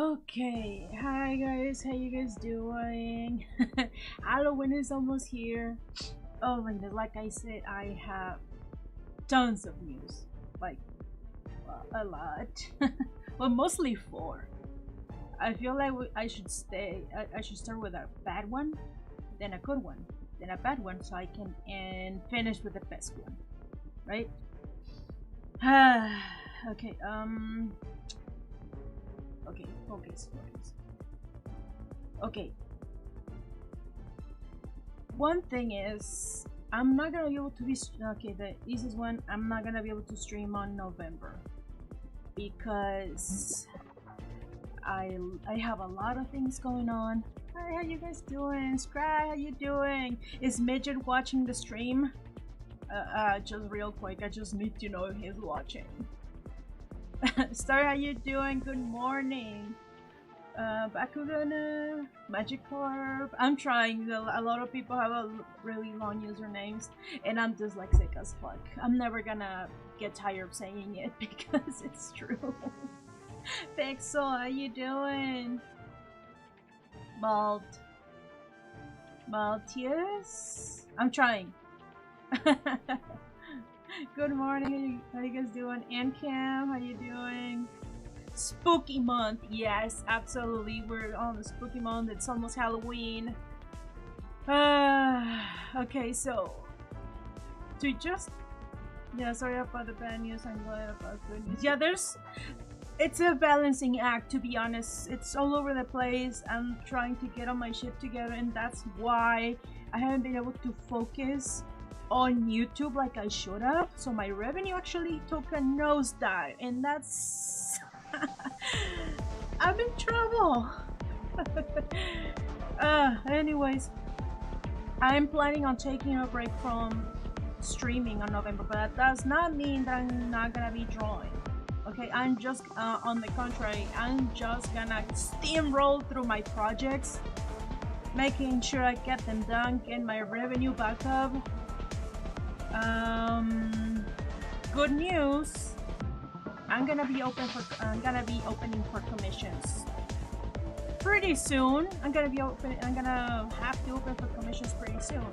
Okay, hi guys, how you guys doing? Halloween is almost here. Oh my god, like I said, I have tons of news. Like, a lot. Well, mostly four. I feel like I should I should start with a bad one, then a good one, then a bad one, so I can and finish with the best one, right? Okay, okay, focus. Okay, one thing is, I'm not gonna be able to be okay. The easiest one, I'm not gonna be able to stream on November because I have a lot of things going on. Hi, how you guys doing? Scry, how you doing? Is Midget watching the stream? Just real quick, I just need to know if he's watching. Star, how you doing? Good morning. Bakugana, Magikarp. I'm trying. A lot of people have really long usernames, and I'm dyslexic as fuck. I'm never gonna get tired of saying it because it's true. Pixel, how you doing? Maltius? I'm trying. Good morning, how you guys doing? And Cam, how you doing? Spooky month, yes, absolutely. We're on the spooky month. It's almost Halloween. Okay, so to just sorry about the bad news. I'm glad about good news. Yeah, it's a balancing act, to be honest. It's all over the place. I'm trying to get all my shit together, and that's why I haven't been able to focus on YouTube like I should have. So my revenue actually took a nosedive, and that's I'm in trouble. Anyways, I'm planning on taking a break from streaming on November, but that does not mean that I'm not gonna be drawing. Okay, I'm just on the contrary, I'm just gonna steamroll through my projects, making sure I get them done, get my revenue back up. Good news, I'm gonna be opening for commissions pretty soon. I'm gonna have to open for commissions pretty soon.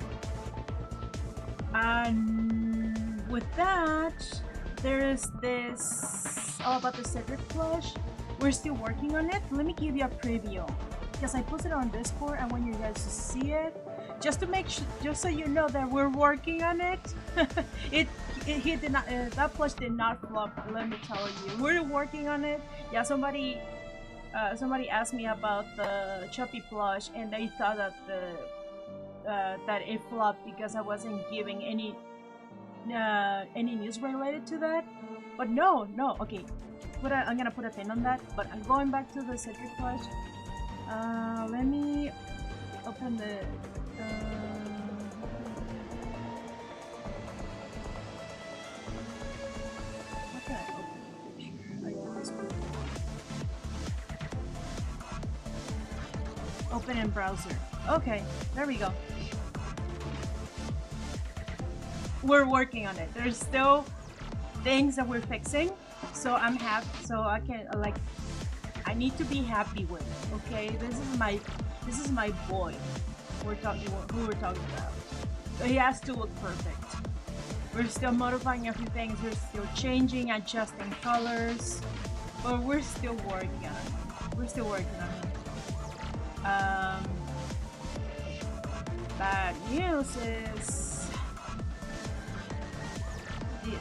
And with that, there's this all about the Cedric plush. We're still working on it. Let me give you a preview because I posted it on Discord. I want you guys to see it, just to make sure, just so you know that we're working on it. He did not. That plush did not flop. Let me tell you, we're working on it. Yeah, somebody asked me about the Chuppy Plush, and they thought that that it flopped because I wasn't giving any news related to that. But no. Okay, I'm gonna put a pin on that. But I'm going back to the Cedric Plush. Let me open the. How can I open the picture? I do this quick. Open in browser. Okay, there we go. We're working on it. There's still things that we're fixing, so I'm happy. So I can I need to be happy with it. Okay, this is my boy. Who we're talking about. So he has to look perfect. We're still modifying a few things. We're still changing, adjusting colors, but we're still working on it. Bad news is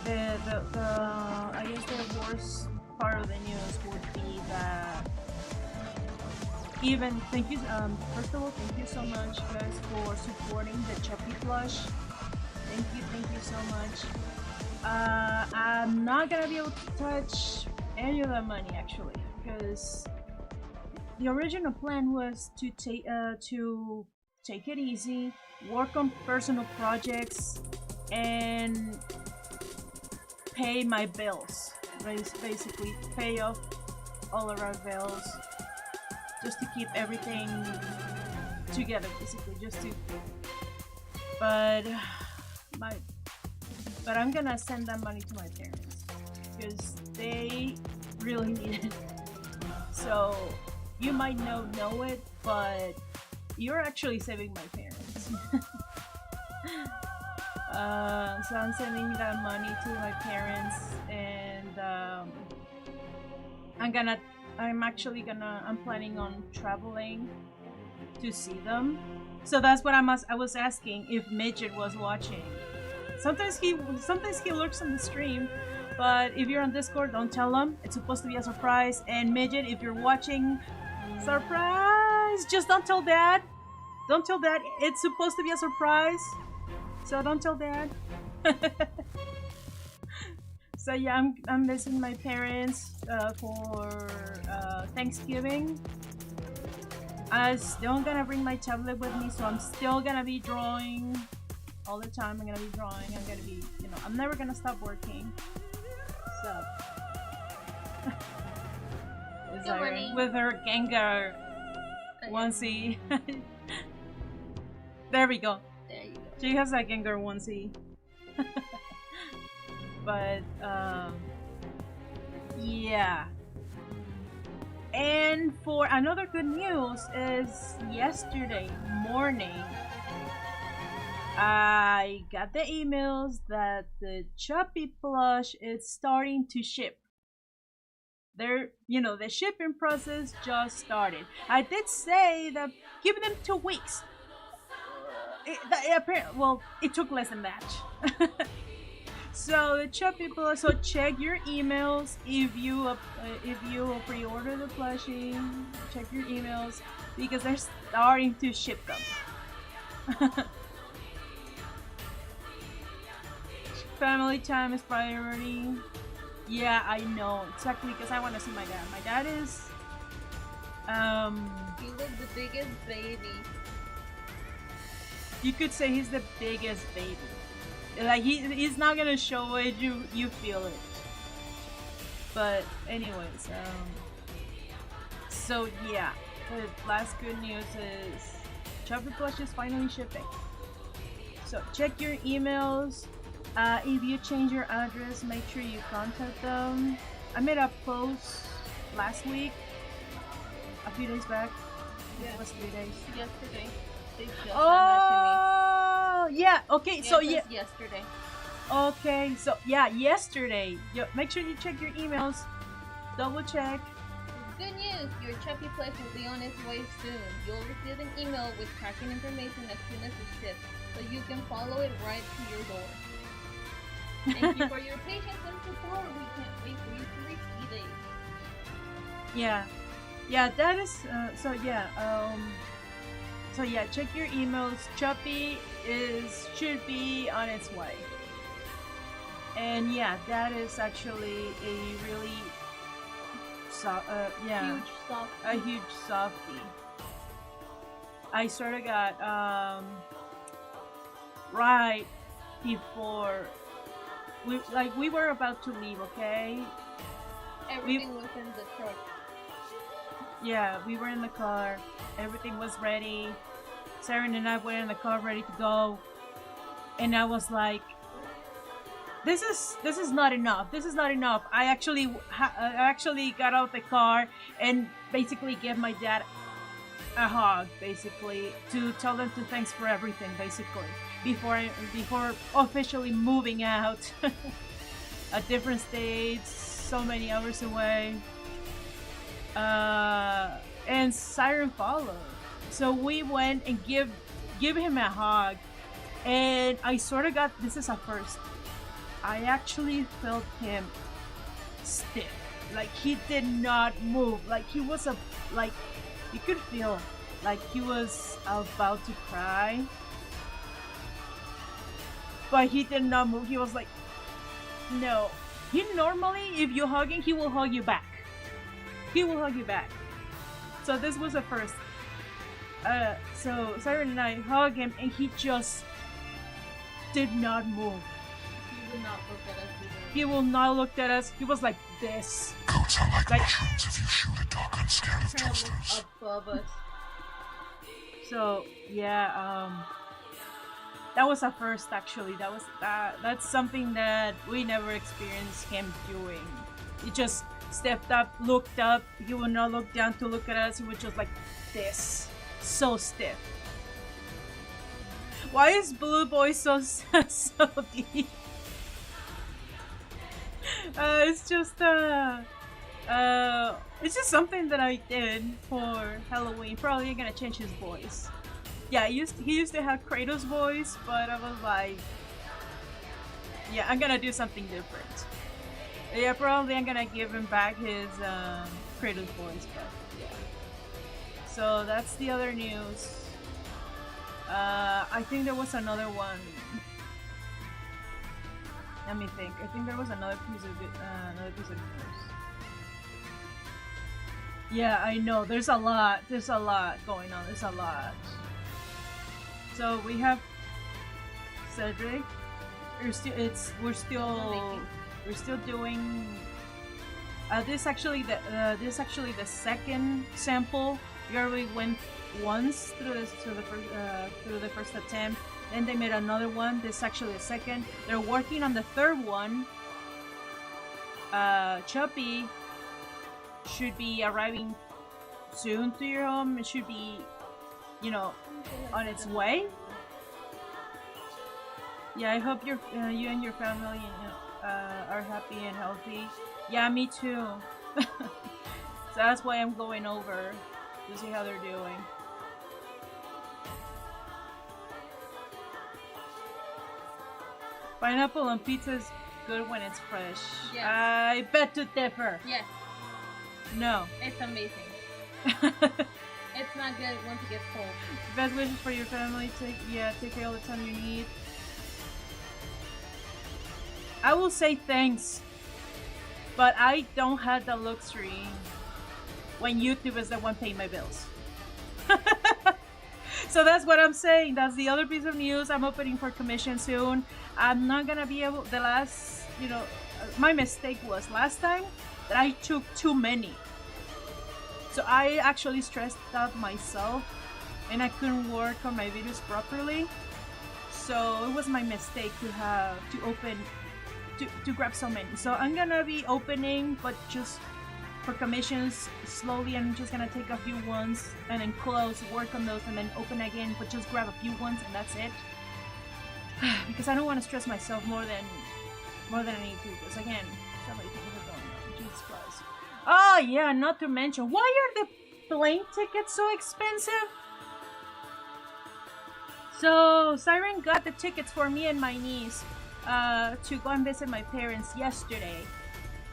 I guess the worst part of the news would be that even first of all, thank you so much guys for supporting the Chuppy Plush. Thank you so much. I'm not gonna be able to touch any of that money actually, because the original plan was to take it easy, work on personal projects, and pay my bills. Basically, pay off all of our bills, just to keep everything together. Basically, But I'm gonna send that money to my parents because they really need it. So you might know it, but you're actually saving my parents. So I'm sending that money to my parents, and I'm planning on traveling to see them. So that's what I was asking if Midget was watching. Sometimes he lurks on the stream, but if you're on Discord, don't tell him. It's supposed to be a surprise. And Midget, if you're watching, surprise! Just don't tell Dad. Don't tell Dad. It's supposed to be a surprise. So don't tell Dad. So yeah, I'm missing my parents for Thanksgiving. I'm still gonna bring my tablet with me, so I'm still gonna be drawing all the time. I'm gonna be drawing. I'm gonna be, I'm never gonna stop working. So with her Gengar onesie. There we go. There you go. She has a Gengar onesie. But yeah. And for another good news is yesterday morning I got the emails that the Chuppy Plush is starting to ship. The shipping process just started. I did say that give them 2 weeks. It took less than that. So the Chuppy Plush. So check your emails if you pre-order the plushie. Check your emails because they're starting to ship them. Family time is priority. Yeah, I know exactly because I want to see my dad. My dad is. He was the biggest baby. You could say he's the biggest baby. Like he's not gonna show it, you feel it. But anyways, so yeah, the last good news is Chuppy Plush is finally shipping. So check your emails. If you change your address, make sure you contact them. I made a post last week, a few days back. Yeah. It was 3 days. Yesterday. They just sent that to me. Yeah. Okay. So yeah. Yesterday. Okay. So yeah, yesterday. Make sure you check your emails. Double check. Good news! Your Chuppy Plush will be on its way soon. You'll receive an email with tracking information as soon as it's shipped, so you can follow it right to your door. Thank you for your patience and support. We can't wait for you to receive it. Yeah. Yeah, that is so yeah, check your emails. Chuppy should be on its way. And yeah, that is actually a really huge softie. I sort of got right before we were about to leave, okay? Everything was in the truck. Yeah, we were in the car. Everything was ready. Siren and I were in the car ready to go. And I was like, this is not enough. This is not enough. I actually got out the car and basically gave my dad a hug, basically, to tell them to thanks for everything, basically, before officially moving out. A different state, so many hours away. And Siren followed. So we went and give him a hug, and I sort of got, this is a first, I actually felt him stiff. Like he did not move. Like he was you could feel like he was about to cry. But he did not move. He was like, no. He normally, if you hug him, he will hug you back. He will hug you back. So this was a first. So Siren and I hugged him, and he just did not move. He would not look at us either. He will not look at us. He was like this. Goats are like mushrooms if you shoot a dog on scared of Trying to toasters. look above us. So yeah, that was a first actually. That's something that we never experienced him doing. He just stepped up, looked up. He would not look down to look at us. He was just like this, so stiff. Why is Blue Boy so so deep? It's just something that I did for Halloween. Probably gonna change his voice. Yeah, he used to have Kratos' voice, but I was like, yeah, I'm gonna do something different. Yeah, probably I'm gonna give him back his Kratos voice, but yeah. So that's the other news. I think there was another one. Let me think. I think there was another piece of news. Yeah, I know. There's a lot. There's a lot going on. There's a lot. So we have Cedric. We're still doing. This actually the second sample. We already went once through the first attempt. Then they made another one. This is actually the second. They're working on the third one. Chuppy should be arriving soon to your home. It should be, you know, on its way. Yeah, I hope you and your family are happy and healthy. Yeah, me too. So that's why I'm going over to see how they're doing. Pineapple on pizza is good when it's fresh. Yes. I bet to differ. Yes. No. It's amazing. It's not good once it gets cold. Best wishes for your family. Take care all the time you need. I will say thanks, but I don't have the luxury when YouTube is the one paying my bills. So that's what I'm saying. That's the other piece of news. I'm opening for commission soon. I'm not gonna be able. The last, my mistake was last time that I took too many. So I actually stressed out myself, and I couldn't work on my videos properly. So it was my mistake to open, to grab so many. So I'm gonna be opening, but just for commissions slowly. I'm just gonna take a few ones and then close, work on those, and then open again, but just grab a few ones and that's it. Because I don't want to stress myself more than I need to. Because again, so many things are going on. Jesus Christ. Oh yeah, not to mention, why are the plane tickets so expensive? So Siren got the tickets for me and my niece to go and visit my parents yesterday.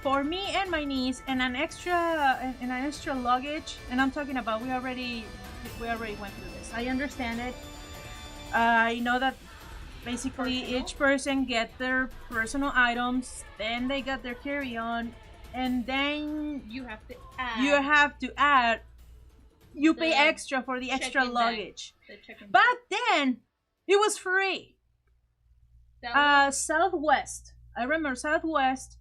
For me and my niece, and an extra luggage. And I'm talking about we already went through this. I understand it. I know that basically each person get their personal items, then they got their carry-on, and then you have to add. You pay extra for the extra luggage. But then it was free. Southwest. I remember Southwest.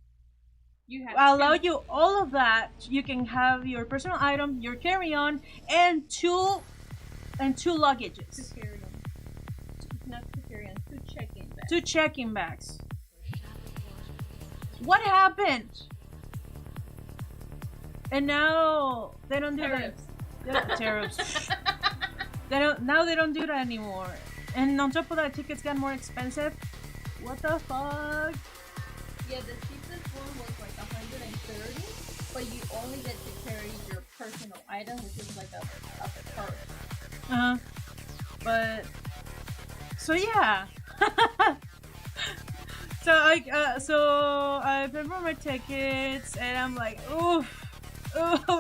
Allow you all of that. You can have your personal item, your carry-on, and two luggages. Two check-in bags. What happened? And now they don't do that. Tariffs. They don't do that anymore. And on top of that, tickets got more expensive. What the fuck? Yeah, the cheapest one was like 130, but you only get to carry your personal item, which is like a purse. But so yeah. So I paid for my tickets, and I'm like, oof,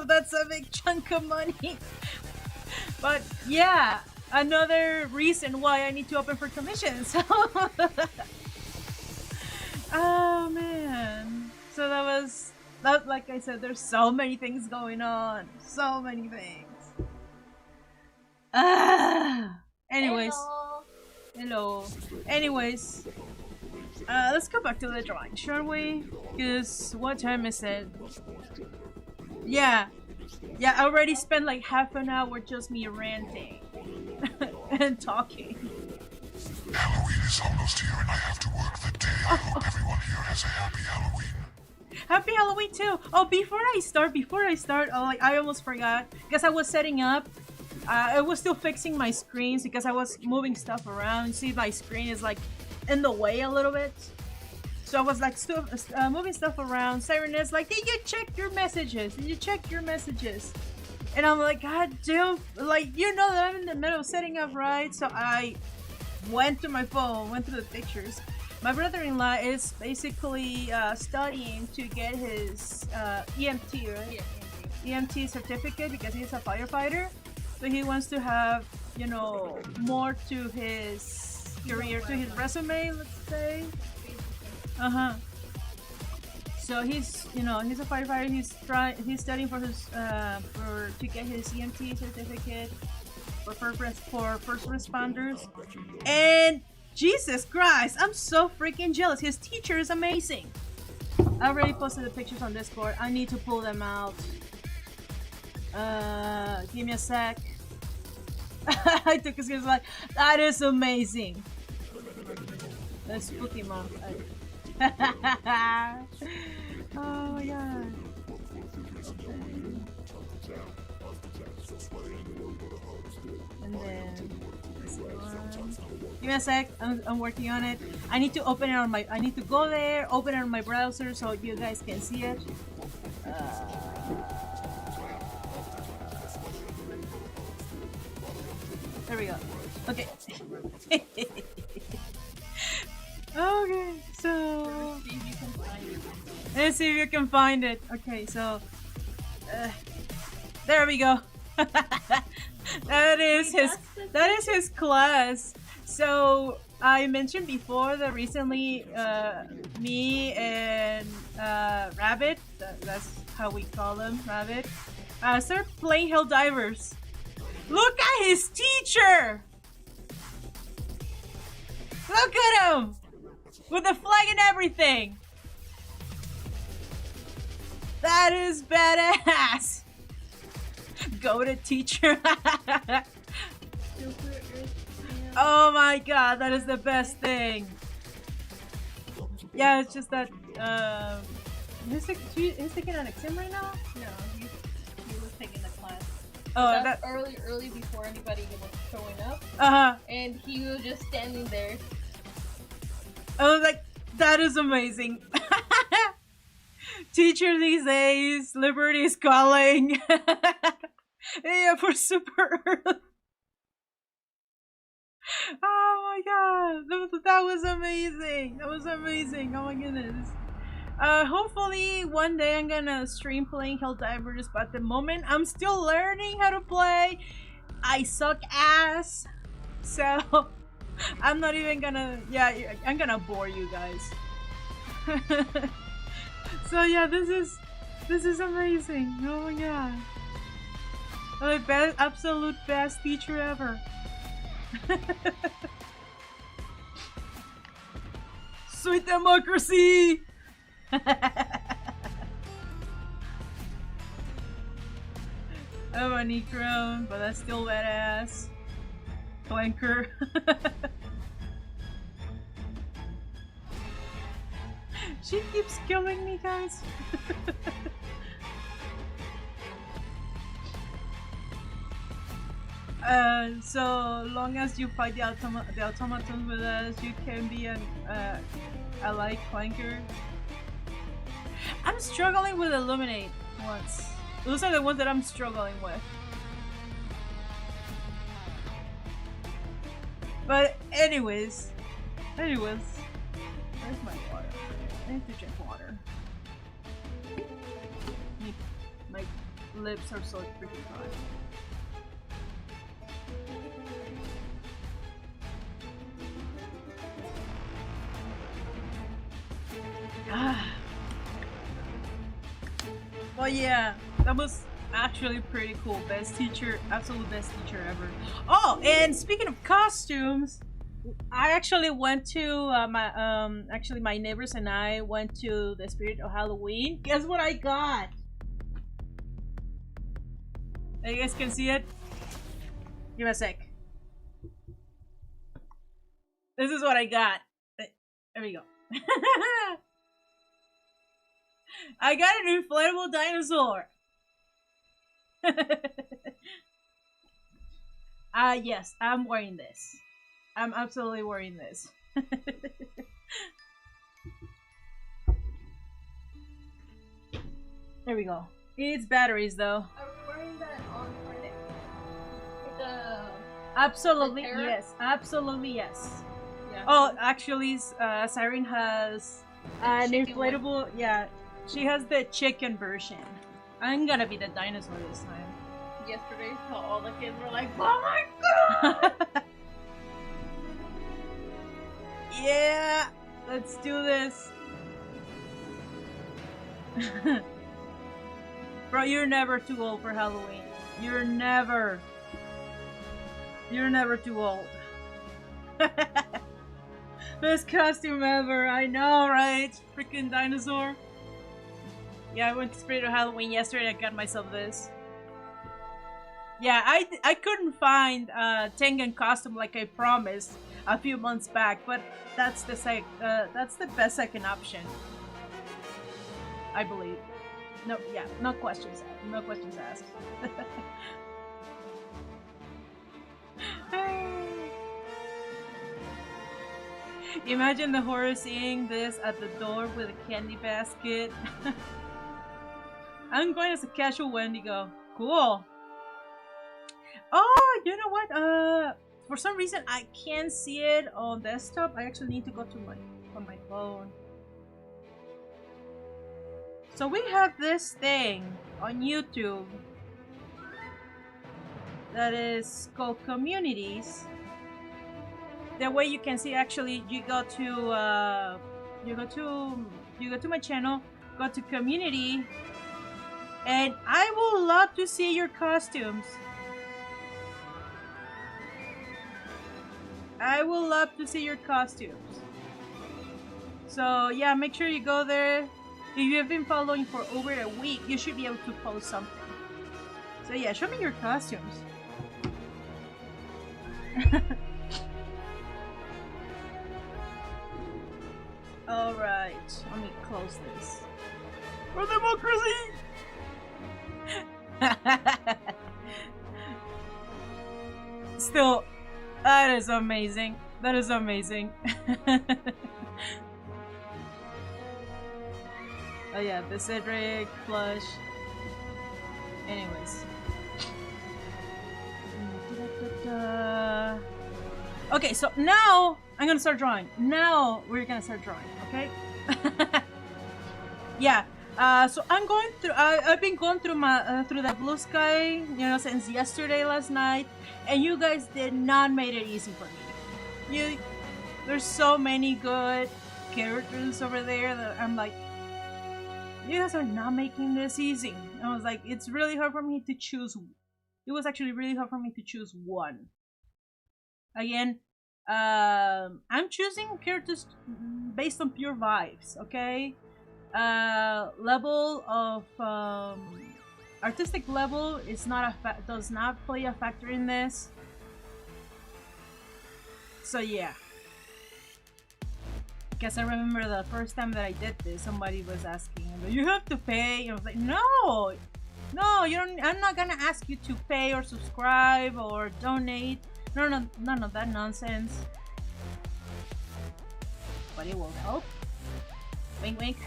that's a big chunk of money. But yeah, another reason why I need to open for commissions. Oh man. So that, like I said, there's so many things going on. So many things. Anyways. Hello. Anyways. Let's go back to the drawing, shall we? Because what time is it? Yeah. Yeah, I already spent like half an hour just me ranting. And talking. Halloween is almost here and I have to work the day. I hope everyone here has a happy Halloween. Happy Halloween too. Oh, before I start, oh, like I almost forgot because I was setting up. I was still fixing my screens because I was moving stuff around. See, my screen is like in the way a little bit. So I was like still moving stuff around. Siren is like, did you check your messages? Did you check your messages? And I'm like, God damn, like, you know that I'm in the middle of setting up, right? So I went to my phone, went through the pictures. My brother-in-law is basically studying to get his EMT, right? Yeah, EMT certificate because he's a firefighter. So he wants to have, you know, more to his career, to his resume, let's say. So he's, you know, he's a firefighter. He's studying for his to get his EMT certificate for first responders. And Jesus Christ, I'm so freaking jealous. His teacher is amazing. I already posted the pictures on Discord. I need to pull them out. Give me a sec. I took a screenshot. Like, that is amazing. That's spooky, mom. Oh my god. And then give me a sec. I'm working on it. I need to open it on my. I need to go there, open it on my browser so you guys can see it. There we go. Okay. Okay, so let's see if you can find it. Okay, so there we go. That is his class. So I mentioned before that recently me and Rabbit, that's how we call him, Rabbit, started playing Helldivers. Look at his teacher! Look at him! With the flag and everything! That is badass! Go to teacher! Oh my god, that is the best thing! Yeah, it's just that, he's taking an exam right now? No, he was taking the class. Oh, that's early before anybody was showing up. And he was just standing there. I was like, that is amazing. Teacher these days, Liberty is calling. Yeah, for super early. Oh my god, that was amazing. That was amazing. Oh my goodness. Hopefully one day I'm gonna stream playing Helldivers, but at the moment I'm still learning how to play. I suck ass, so I'm not even gonna. Yeah, I'm gonna bore you guys. So yeah, this is amazing. Oh my god, the absolute best teacher ever. Sweet democracy. I'm a Necron, but that's still badass. Clanker. She keeps killing me, guys. So long as you fight the automatons with us, you can be an ally Clanker. I'm struggling with Illuminate ones. Those are the ones that I'm struggling with. But anyways, where's my water? I need to drink water. My lips are so freaking hot. Well, yeah, that was actually pretty cool. Best teacher, absolute best teacher ever. Oh, and speaking of costumes, I actually went to my neighbors and I went to the Spirit of Halloween. Guess what I got? You guys can see it? Give me a sec. This is what I got. There we go. I got an inflatable dinosaur. Yes, I'm wearing this. I'm absolutely wearing this. There we go. It's batteries though. Are we wearing that on Friday? The Absolutely the terror? yes. Absolutely yes. Yeah. Oh, actually, Siren has an chicken one. inflatable. Yeah, she has the chicken version. I'm gonna be the dinosaur this time. Yesterday, so all the kids were like, "Oh my god!" Yeah, let's do this. Bro, you're never too old for Halloween. You're never too old. Best costume ever. I know, right? Freaking dinosaur. Yeah, I went to Spirit of Halloween yesterday and I got myself this. Yeah, I couldn't find Tengen costume like I promised a few months back, but that's the best second option, I believe. No, yeah, no questions asked. Imagine the horror seeing this at the door with a candy basket. I'm going as a casual Wendigo. Cool. Oh, you know what? For some reason I can't see it on desktop. I actually need to go to on my phone. So we have this thing on YouTube that is called Communities. That way you can see. Actually, you go to my channel, go to Community, and I would love to see your costumes. I would love to see your costumes. So yeah, make sure you go there. If you have been following for over a week, you should be able to post something. So yeah, show me your costumes. Alright, let me close this. For democracy! Still, that is amazing. That is amazing. Oh yeah, the Cedric Plush. Anyways. Okay, so now I'm gonna start drawing. Now we're gonna start drawing, okay? Yeah. So I'm going through. I've been going through my through the Bluesky, you know, since yesterday, last night, and you guys did not make it easy for me. There's so many good characters over there that I'm like, you guys are not making this easy. I was like, it's really hard for me to choose. It was actually really hard for me to choose one. Again, I'm choosing characters based on pure vibes, okay? Level of artistic level is not does not play a factor in this. So yeah. Because I remember the first time that I did this, somebody was asking, you have to pay. And I was like, no, you don't. I'm not gonna ask you to pay or subscribe or donate. No, none of that nonsense. But it will help. Wink, wink.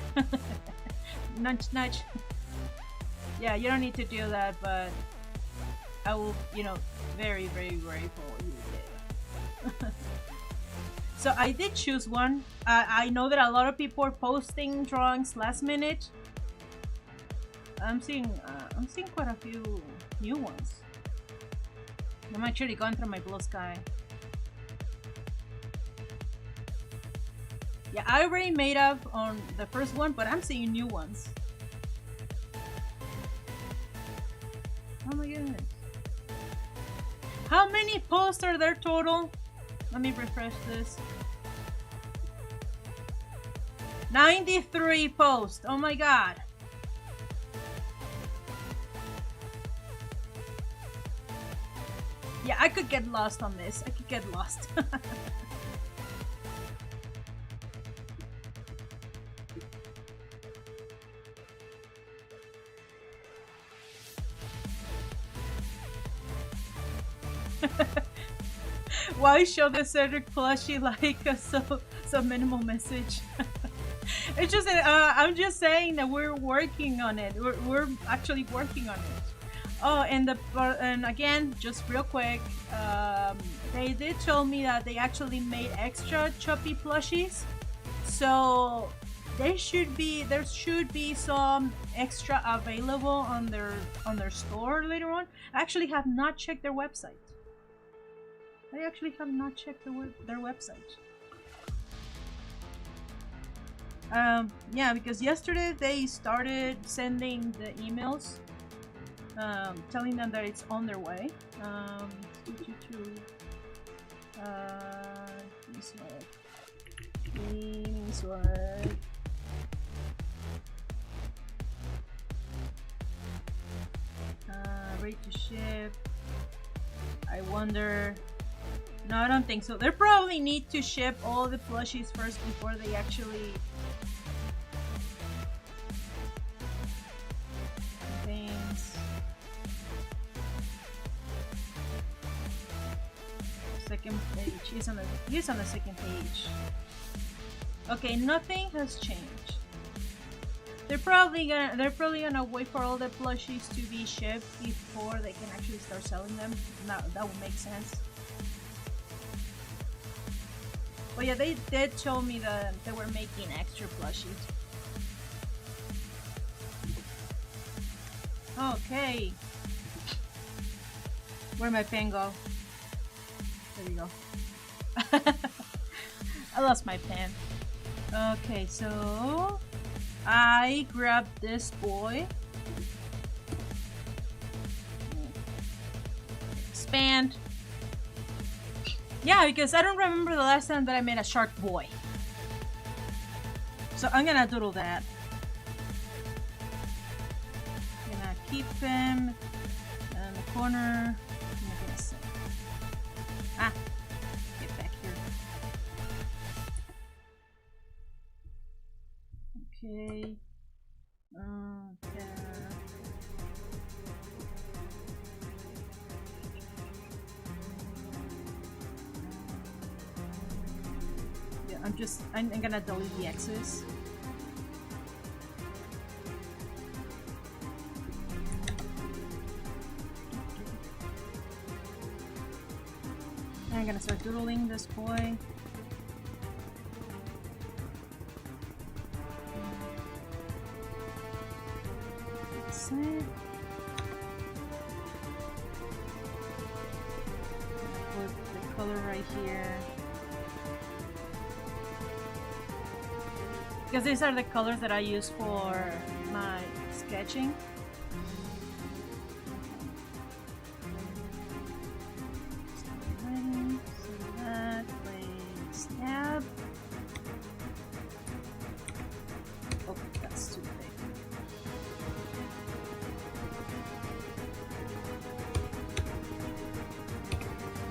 Nudge, nudge. Yeah, you don't need to do that, but I will, very, very grateful you did. So I did choose one. I know that a lot of people are posting drawings last minute. I'm seeing quite a few new ones. I'm actually going through my Bluesky. Yeah, I already made up on the first one, but I'm seeing new ones. Oh my goodness. How many posts are there total? Let me refresh this. 93 posts. Oh my god. Yeah, I could get lost on this. I could get lost. Why show the Cedric plushie like so minimal message? It's just I'm just saying that we're working on it. We're actually working on it. Oh, and again, just real quick, they did tell me that they actually made extra Chuppy plushies, so there should be some extra available on their store later on. I actually have not checked their website. Their website. Yeah, because yesterday they started sending the emails, telling them that it's on their way. Ready to ship. I wonder. No, I don't think so. They probably need to ship all the plushies first before they actually contains second page. He's on the second page. Okay, nothing has changed. They're probably gonna wait for all the plushies to be shipped before they can actually start selling them. That would make sense. But yeah, they did tell me that they were making extra plushies. Okay. Where'd my pen go? There we go. I lost my pen. Okay, so I grabbed this boy. Expand. Yeah, because I don't remember the last time that I made a shark boy. So I'm gonna doodle that. Gonna keep him in the corner. Ah, get back here. Okay. Okay. I'm gonna delete the X's. I'm gonna start doodling this boy. That's it. Put the color right here. Because these are the colors that I use for my sketching. So that way, snap. Oh, that's too big.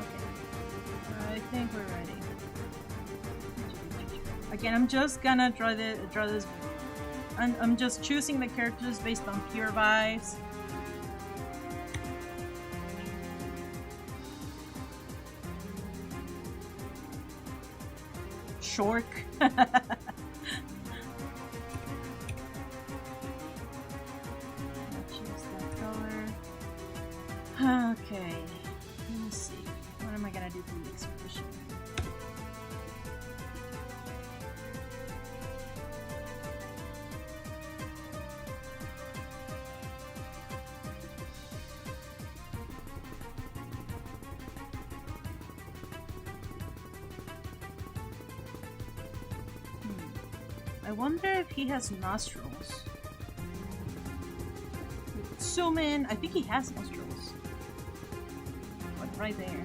Okay, I think we're ready. Again, I'm just gonna draw this. I'm just choosing the characters based on pure vibes. Shork. Choose that color. Okay, let me see. What am I gonna do for the expression? I wonder if he has nostrils. Zoom in. I think he has nostrils. Like right there.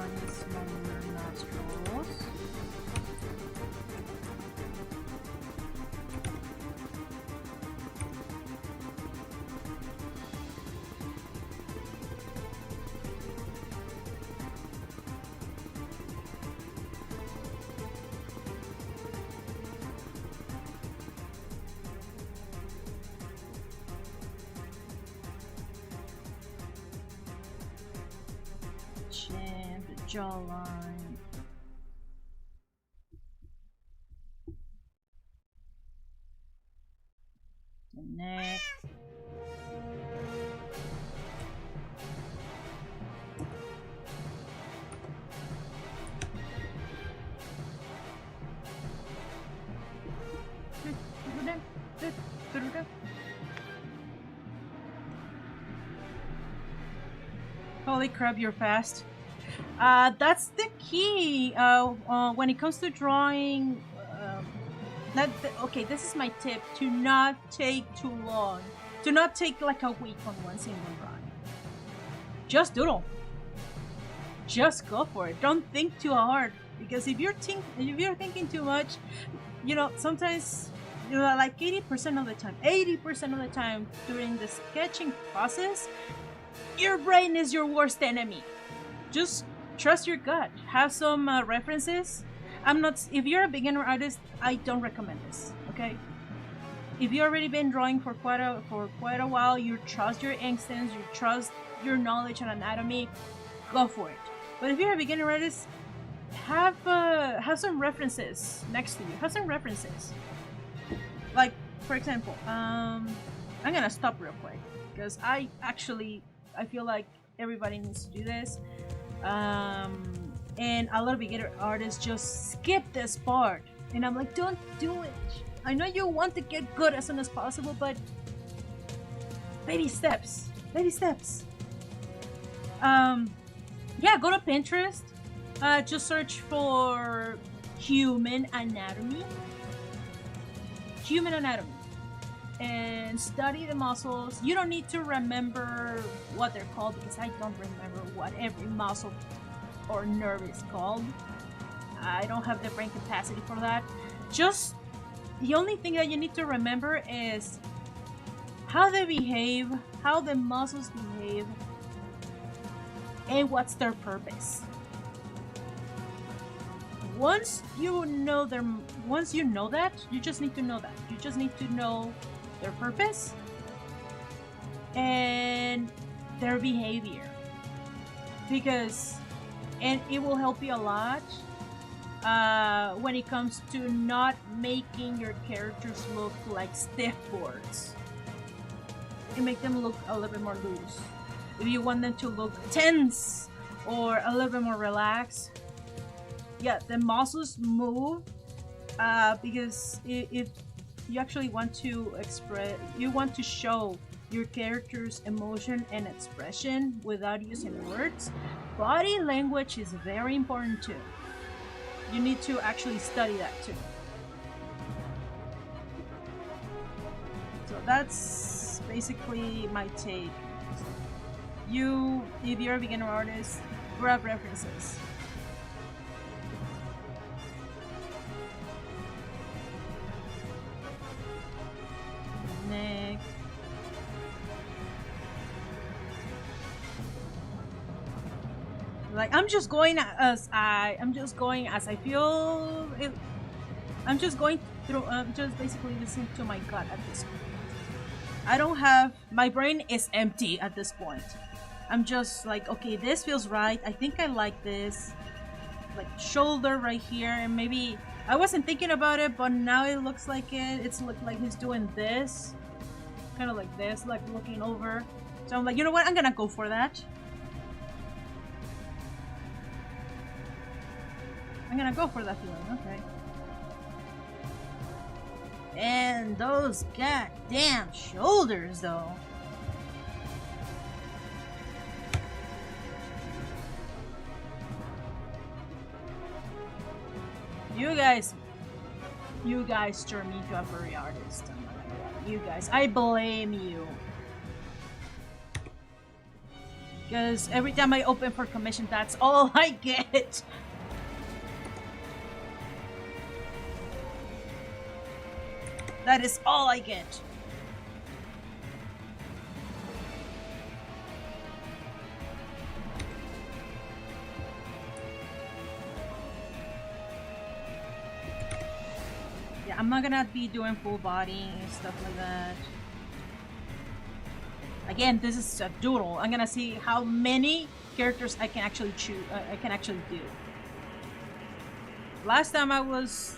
Need smaller nostrils. chin, the jawline. The neck. Holy crap, you're fast. That's the key when it comes to drawing. Okay, this is my tip: to not take too long. Do not take like a week on one single drawing. Just doodle. Just go for it. Don't think too hard, because if you're thinking too much, you know, sometimes, you know, like 80% of the time during the sketching process, your brain is your worst enemy. Just trust your gut. Have some references. If you're a beginner artist, I don't recommend this, okay? If you've already been drawing for quite a while, you trust your instincts, you trust your knowledge on anatomy, go for it. But if you're a beginner artist, have some references next to you. Have some references. Like, for example, I'm gonna stop real quick because I feel like everybody needs to do this. And a lot of beginner artists just skip this part, and I'm like, don't do it. I know you want to get good as soon as possible, but baby steps. Yeah, go to Pinterest. Just search for human anatomy, and study the muscles. You don't need to remember what they're called, because I don't remember what every muscle or nerve is called. I don't have the brain capacity for that. Just the only thing that you need to remember is how they behave, how the muscles behave, and what's their purpose. Once you know that, you just need to know that. You just need to know their purpose and their behavior, and it will help you a lot when it comes to not making your characters look like stiff boards. You make them look a little bit more loose. If you want them to look tense or a little bit more relaxed, yeah, the muscles move because if you actually want to show your character's emotion and expression without using words, body language is very important too. You need to actually study that too. So that's basically my take. If you're a beginner artist, grab references. Neck. Like, I'm just going as I feel it. I'm just basically listening to my gut at this point. My brain is empty at this point. I'm just like, okay, this feels right. I think I like this. Like, shoulder right here, and maybe I wasn't thinking about it, but now it looks like it. It's looked like he's doing this. Kind of like this, like looking over. So I'm like, you know what? I'm gonna go for that. I'm gonna go for that feeling, okay. And those goddamn shoulders, though. You guys turn me into a furry artist. Oh my God. You guys, I blame you. Because every time I open for commission, that's all I get. That is all I get. Yeah, I'm not gonna be doing full body and stuff like that. Again, this is a doodle. I'm gonna see how many characters I can actually choose. I can actually do. Last time I was,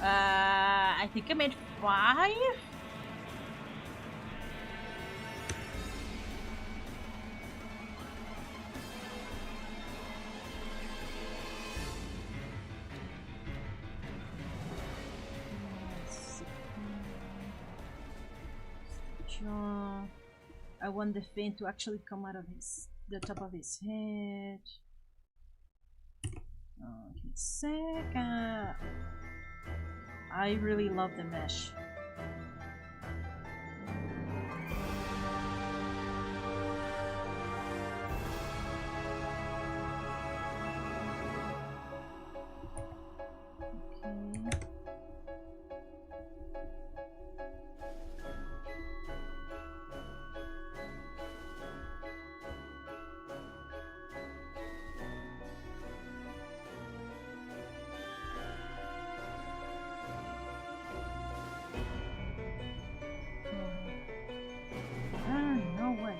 I think I made 5. I want the fin to actually come out of the top of his head. Okay, second. I really love the mesh. Okay. No way.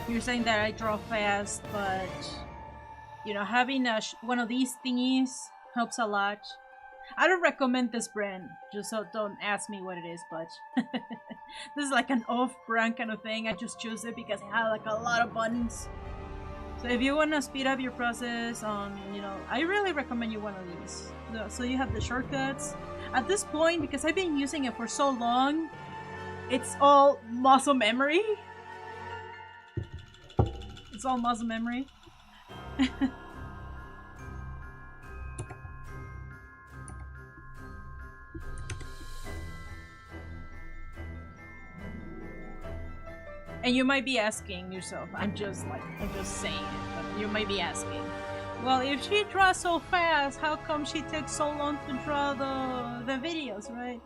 You're saying that I draw fast, but you know, having one of these thingies helps a lot. I don't recommend this brand, just so don't ask me what it is, but this is like an off-brand kind of thing. I just choose it because it has like a lot of buttons. So if you want to speed up your process on, you know, I really recommend you one of these. So you have the shortcuts. At this point, because I've been using it for so long, it's all muscle memory. It's all muscle memory. And you might be asking yourself, I'm just saying it, but you might be asking, well, if she draws so fast, how come she takes so long to draw the videos, right?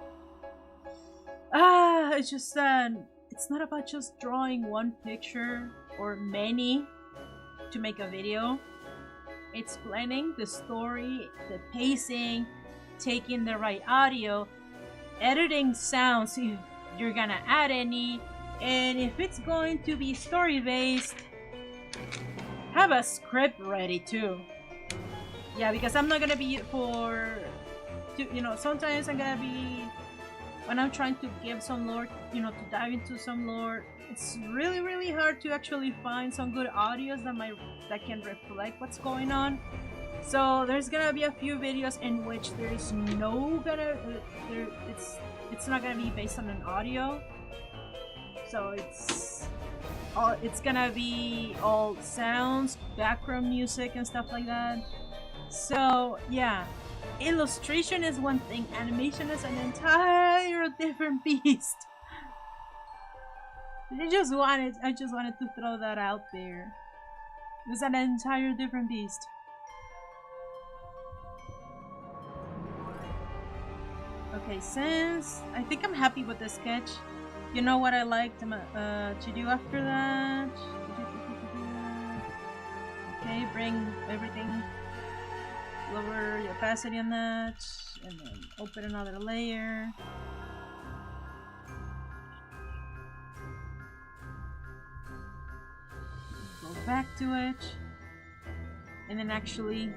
It's just that it's not about just drawing one picture or many to make a video. It's planning the story, the pacing, taking the right audio, editing sounds if you're gonna add any, and if it's going to be story based, have a script ready too. Yeah, because I'm not gonna be you know, sometimes I'm gonna be, when I'm trying to give some lore, you know, to dive into some lore, it's really hard to actually find some good audios that can reflect what's going on. So there's gonna be a few videos in which there's it's not gonna be based on an audio. So it's gonna be all sounds, background music and stuff like that. So yeah, illustration is one thing, animation is an entire different beast. I just wanted to throw that out there. It's an entire different beast. Okay, since I think I'm happy with the sketch. You know what I like to do after that? Okay, bring everything, lower the opacity on that, and then open another layer. Go back to it, and then actually,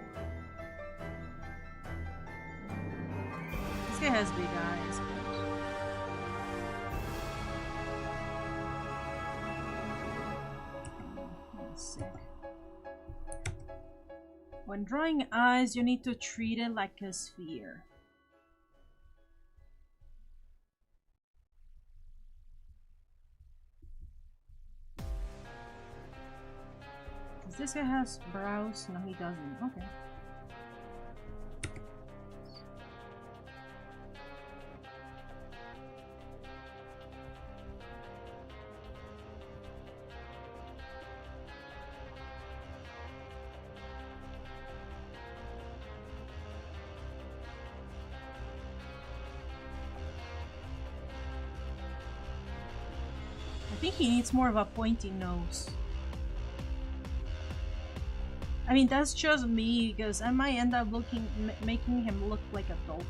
this guy has big eyes. Sick. When drawing eyes, you need to treat it like a sphere. Does this guy has brows? No, he doesn't. Okay. think he needs more of a pointy nose. I mean, that's just me, because I might end up making him look like a dolphin.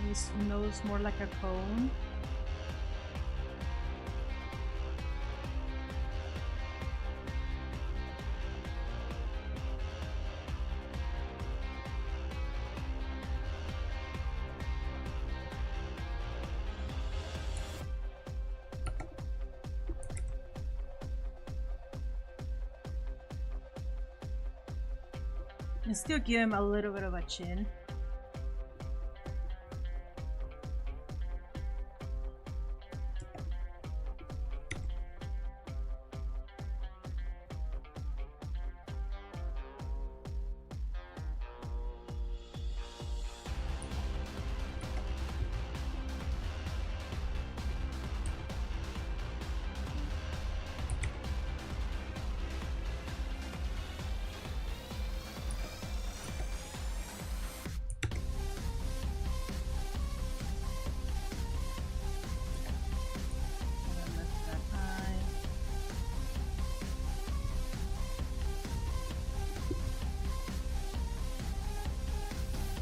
His nose more like a cone. And still give him a little bit of a chin.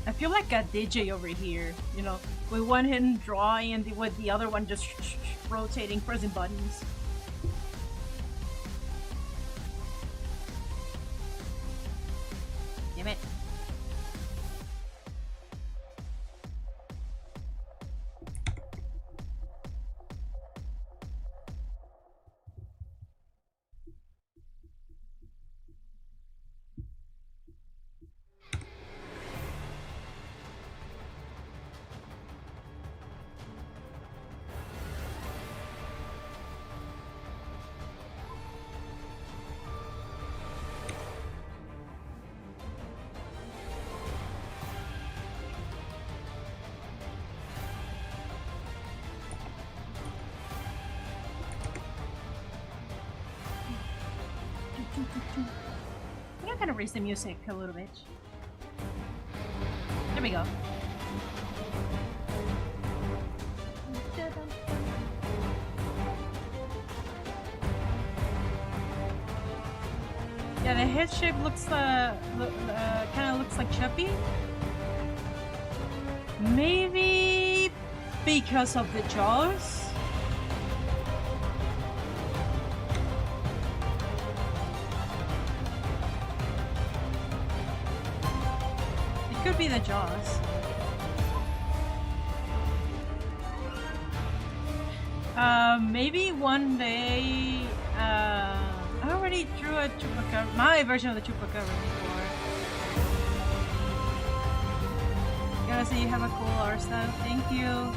I feel like a DJ over here, you know, with one hand drawing and with the other one just rotating, pressing buttons. Damn it. I think I'm gonna raise the music a little bit. There we go. Yeah, the head shape looks kind of looks like Chuppy. Maybe because of the jaws. Could be the jaws. Maybe one day. I already drew a chupacabra, my version of the chupacabra before. Gotta say you have a cool art style. Thank you.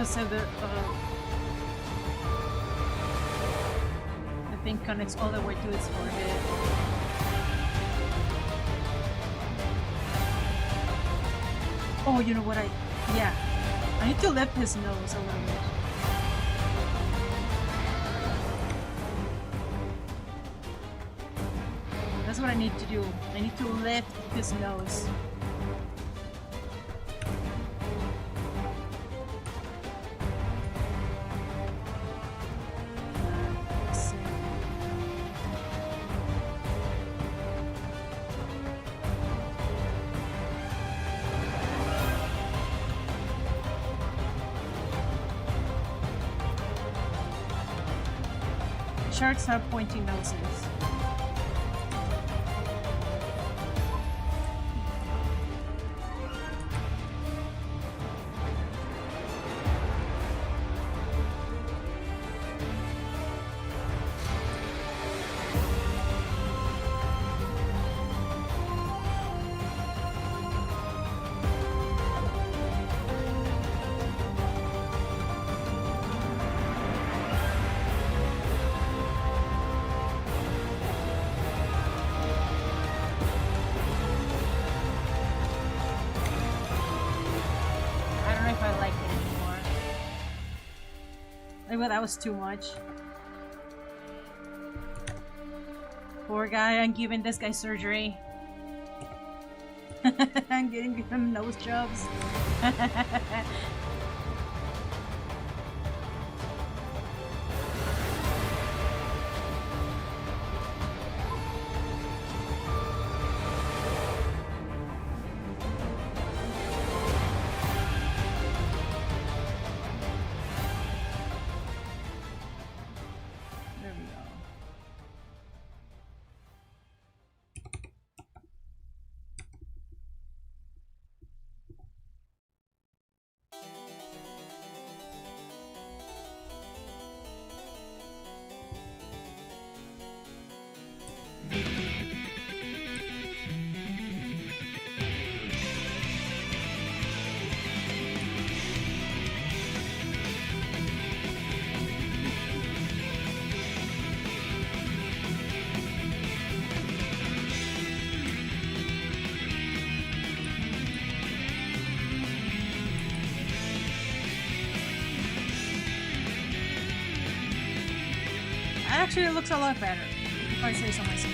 So the thing connects all the way to its forehead. Oh, you know what yeah. I need to lift his nose a little bit. That's what I need to do. I need to lift his nose. Sharks have pointy noses. Well, that was too much. Poor guy, I'm giving this guy surgery. I'm getting him nose jobs. Actually, it looks a lot better, if I say so myself.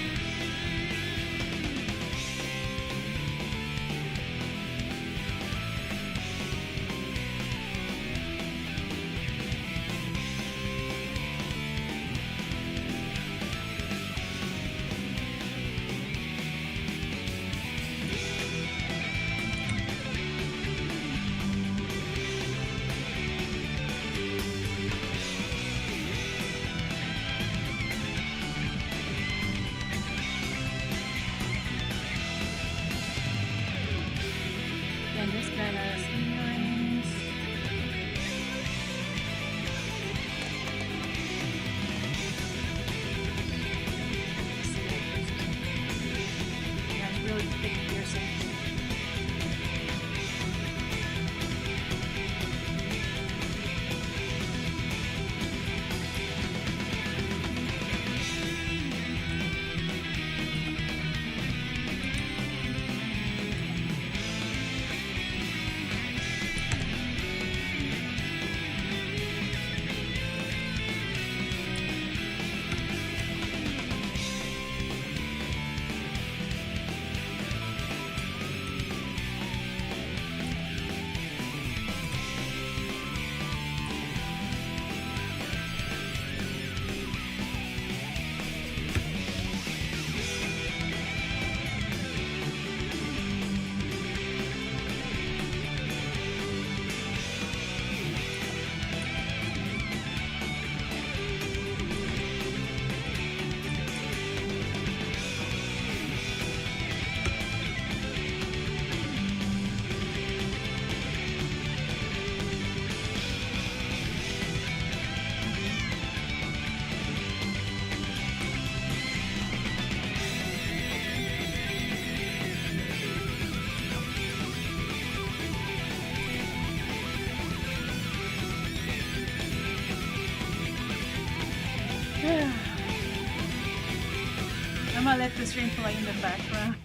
I'm gonna let the stream play in the background.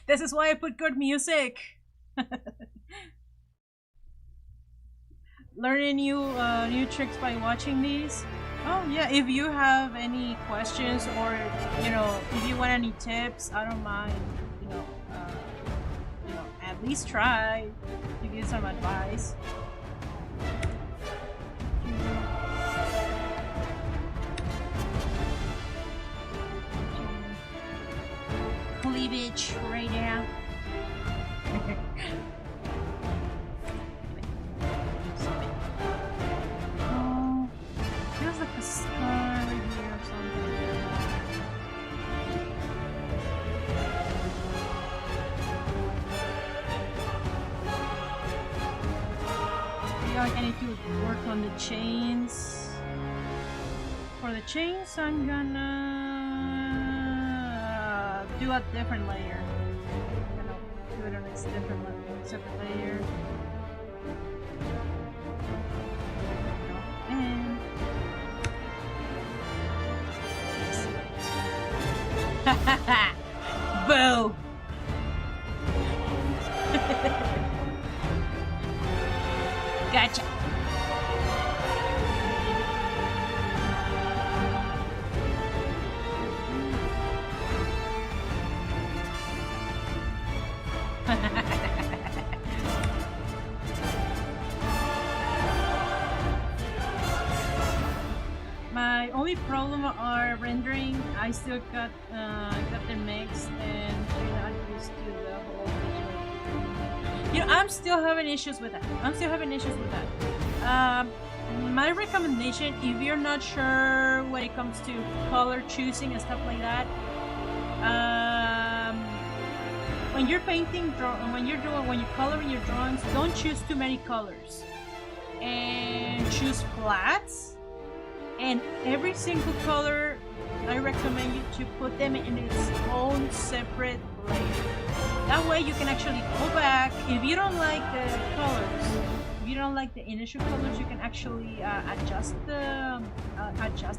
This is why I put good music. Learning new tricks by watching these. Oh yeah, if you have any questions or if you want any tips, I don't mind. At least try to give some advice. Cleavage right now. Oh, feels like a scar right here or something. I feel like I need to work on the chains. For the chains, I'm gonna do a different layer. I'm gonna do it on a separate layer. And boo! Gotcha. problem are rendering. I still got them mixed and you're not used to the whole visual. You know, I'm still having issues with that. My recommendation, if you're not sure when it comes to color choosing and stuff like that, when you're painting, when you're coloring your drawings, don't choose too many colors, and choose flats. And every single color, I recommend you to put them in its own separate layer. That way, you can actually go back if you don't like the colors. If you don't like the initial colors, you can actually adjust the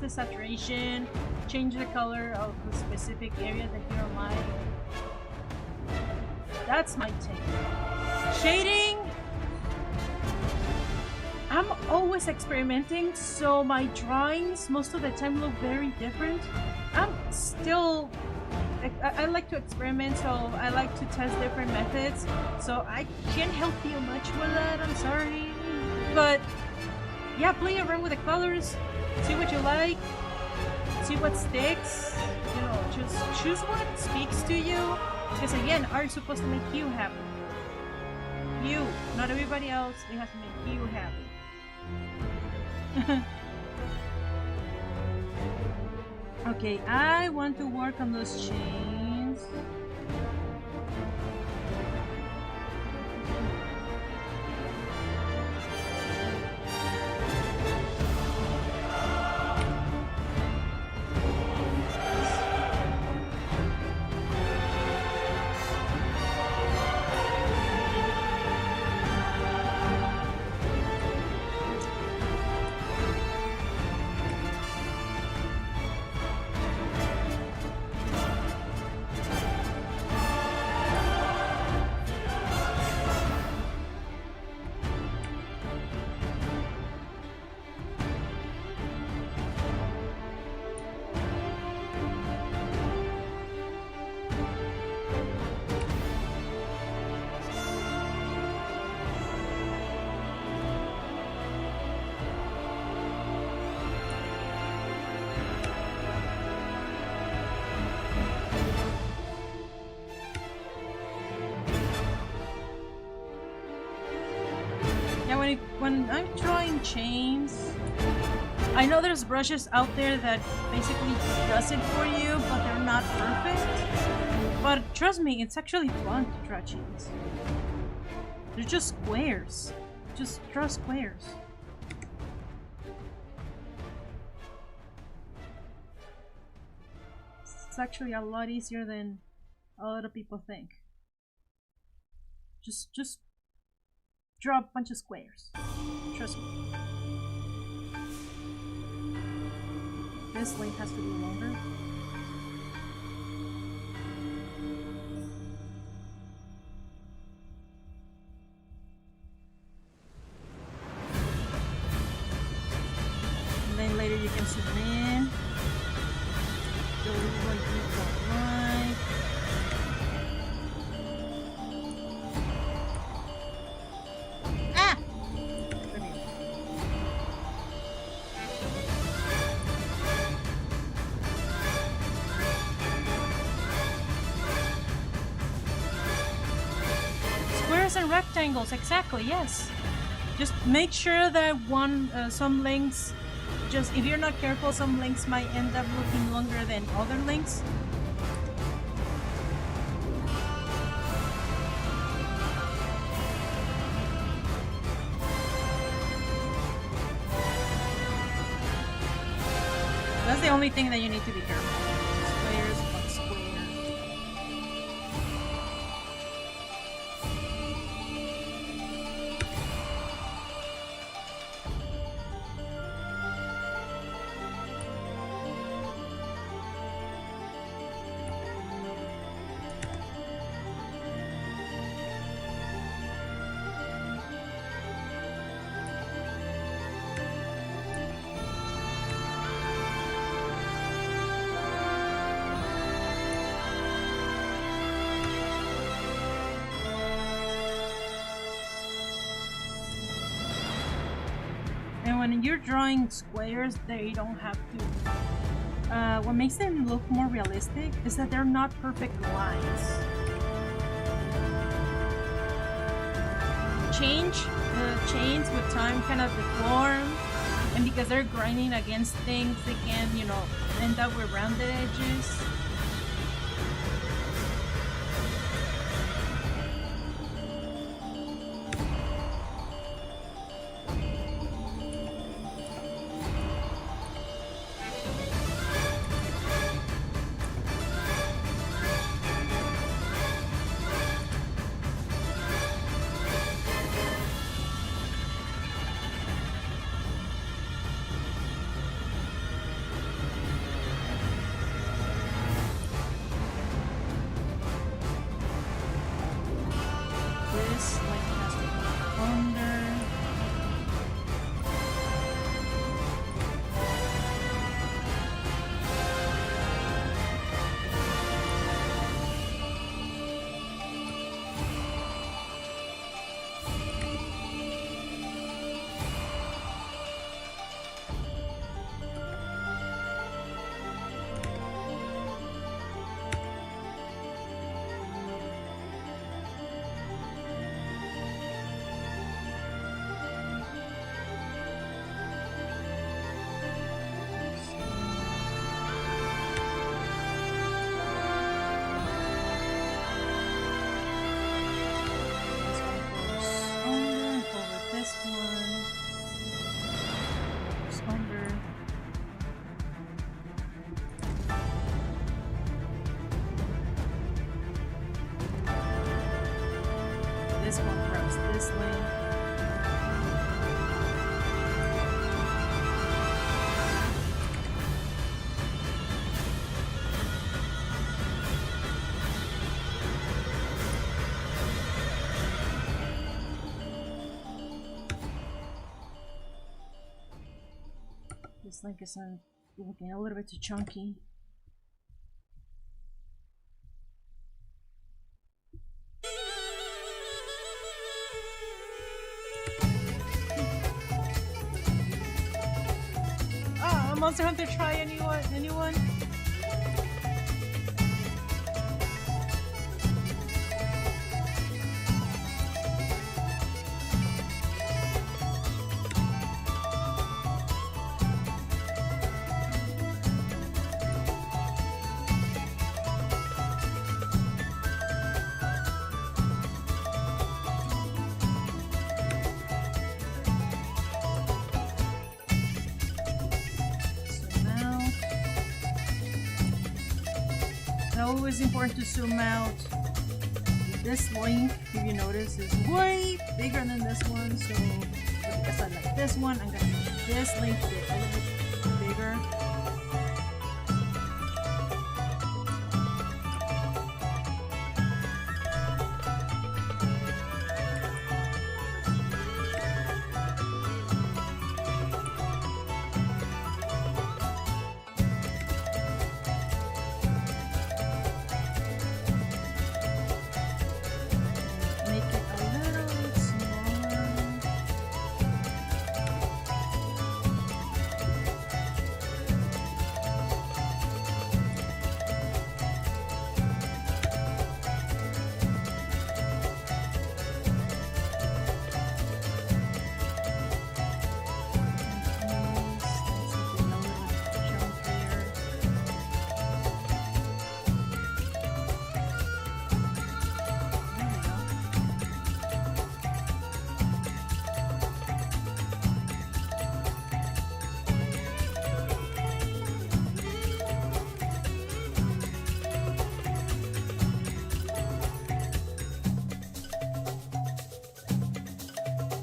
saturation, change the color of the specific area that you don't like. That's my take. Shading. I'm always experimenting, so my drawings most of the time look very different. I'm still... I like to experiment, so I like to test different methods, so I can't help you much with that, I'm sorry. But yeah, play around with the colors, see what you like, see what sticks, you know, just choose what speaks to you, because again, art is supposed to make you happy. You, not everybody else, it has to make you happy. Okay, I want to work on those chains. When I'm drawing chains, I know there's brushes out there that basically does it for you, but they're not perfect. But trust me, it's actually fun to draw chains. They're just squares. Just draw squares. It's actually a lot easier than a lot of people think. Just draw a bunch of squares. Trust me. This length has to be longer. And then later you can zoom in. Go like right. And rectangles, exactly, yes. Just make sure that some links, just if you're not careful, some links might end up looking longer than other links. That's the only thing that you need to be careful. Squares on squares. when you're drawing squares, they don't have to. What makes them look more realistic is that they're not perfect lines. The chains with time kind of deform, and because they're grinding against things, they can, you know, end up with rounded edges. This one grabs this lane. This link is looking a little bit too chunky. Monster Hunter try anyone? Always important to zoom out. This link, if you notice, is way bigger than this one, so because I like this one, I'm gonna make this link a little bit bigger.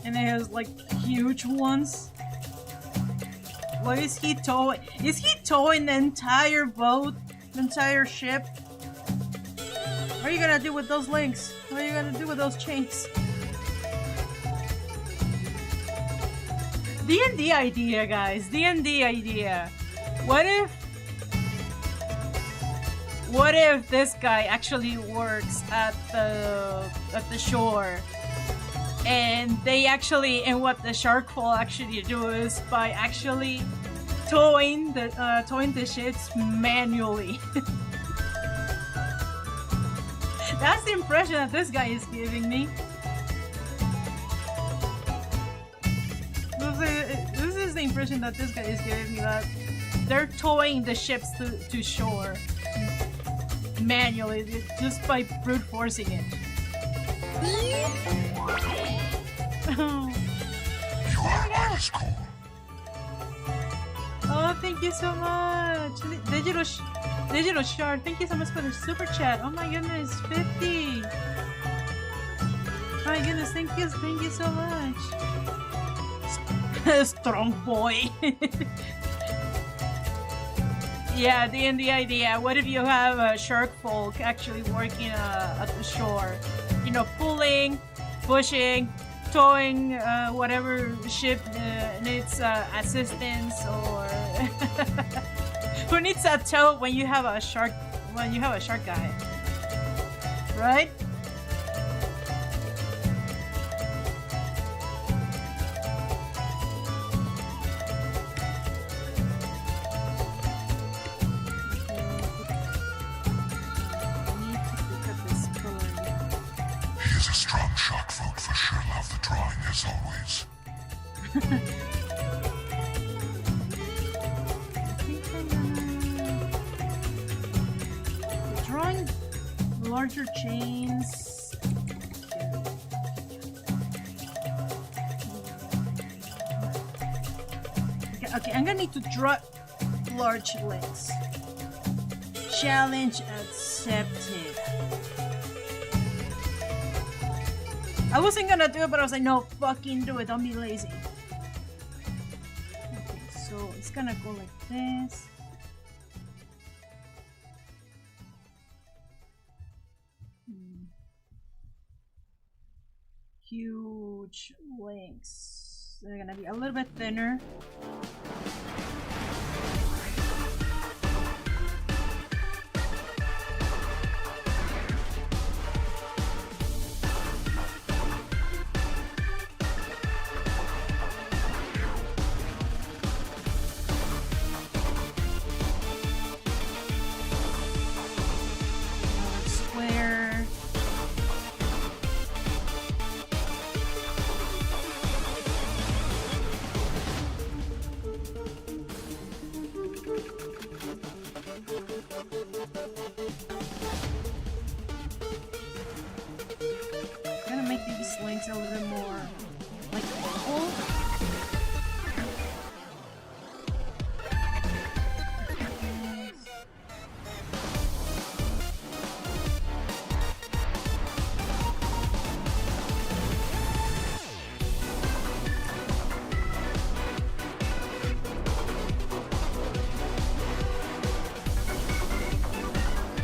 And it has like huge ones. What is he towing? Is he towing the entire boat? The entire ship? What are you gonna do with those links? What are you gonna do with those chains? D&D idea, guys. D&D idea. What if this guy actually works at the shore? And they actually, and what the shark fall actually do is by actually towing the ships manually. That's the impression that this guy is giving me. This is the impression that this guy is giving me, that they're towing the ships to shore manually, just by brute forcing it. Oh, thank you so much! Digital Shard, thank you so much for the super chat. Oh my goodness, 50! My goodness, thank you so much. Strong boy. Yeah, the idea. What if you have a shark folk actually working at the shore? You know, pulling, pushing, towing whatever ship needs assistance, or who needs a tow when you have a shark guy, right? Drawing larger chains. Okay, I'm gonna need to draw large legs. Challenge accepted. I wasn't gonna do it, but I was like, no, fucking do it, don't be lazy. Okay, so it's gonna go like this. Huge wings. They're gonna be a little bit thinner. A little bit more like oval.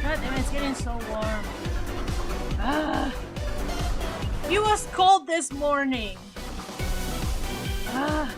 God damn, it's getting so warm. Ah. It was cold this morning. Ah.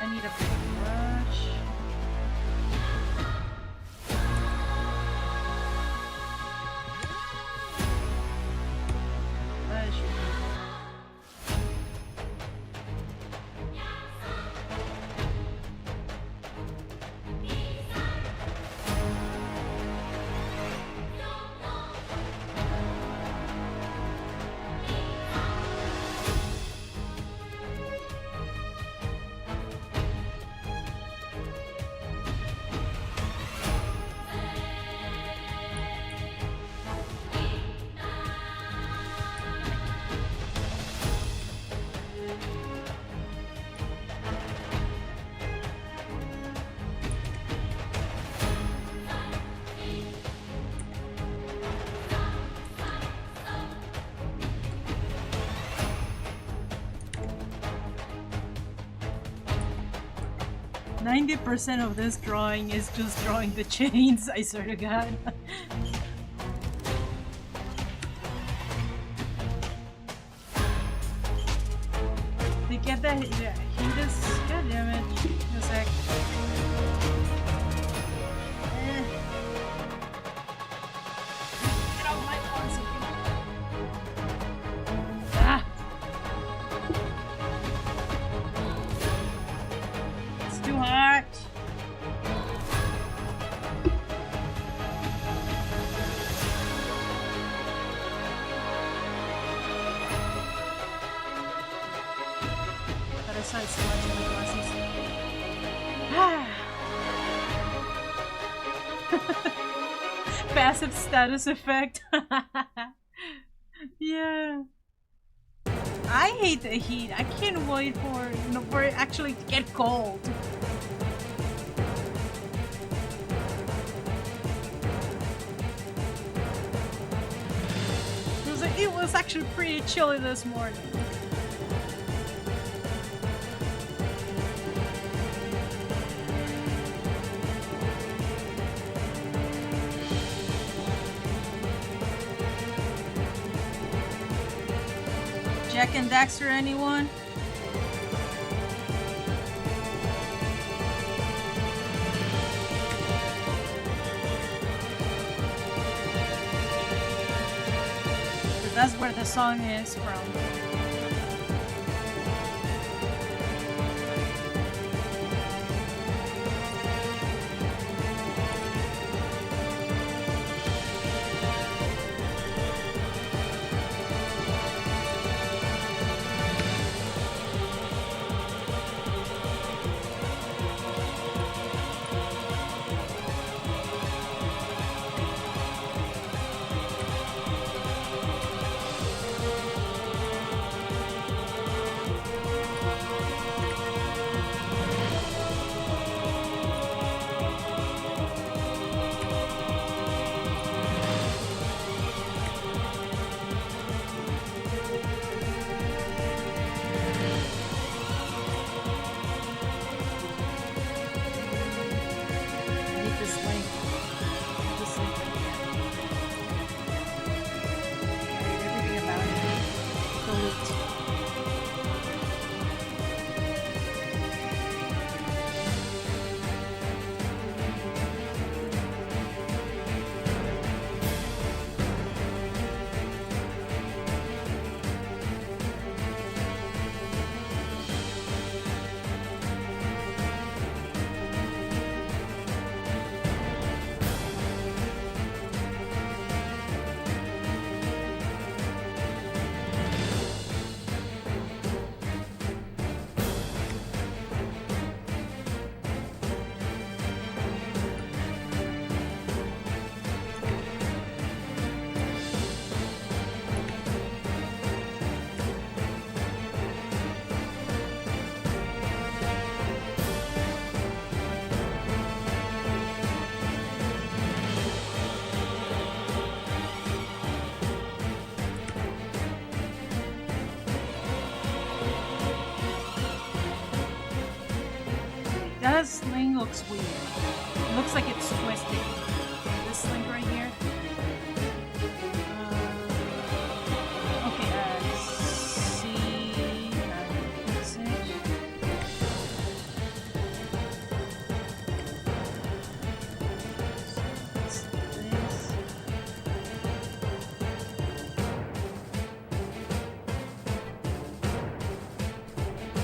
I need a brush. 90% of this drawing is just drawing the chains, I swear to God. They get that he just, god damn it. A sec. Get off my horse. Ah! It's too hot. But I saw it so much in my glasses. Passive status effect. Yeah. I hate the heat. I can't wait for for it actually to get cold. It was actually pretty chilly this morning. Jack and Daxter, anyone? That's where the song is from. That sling looks weird. It looks like it's twisted. This sling right here. Okay, see. That's it. This.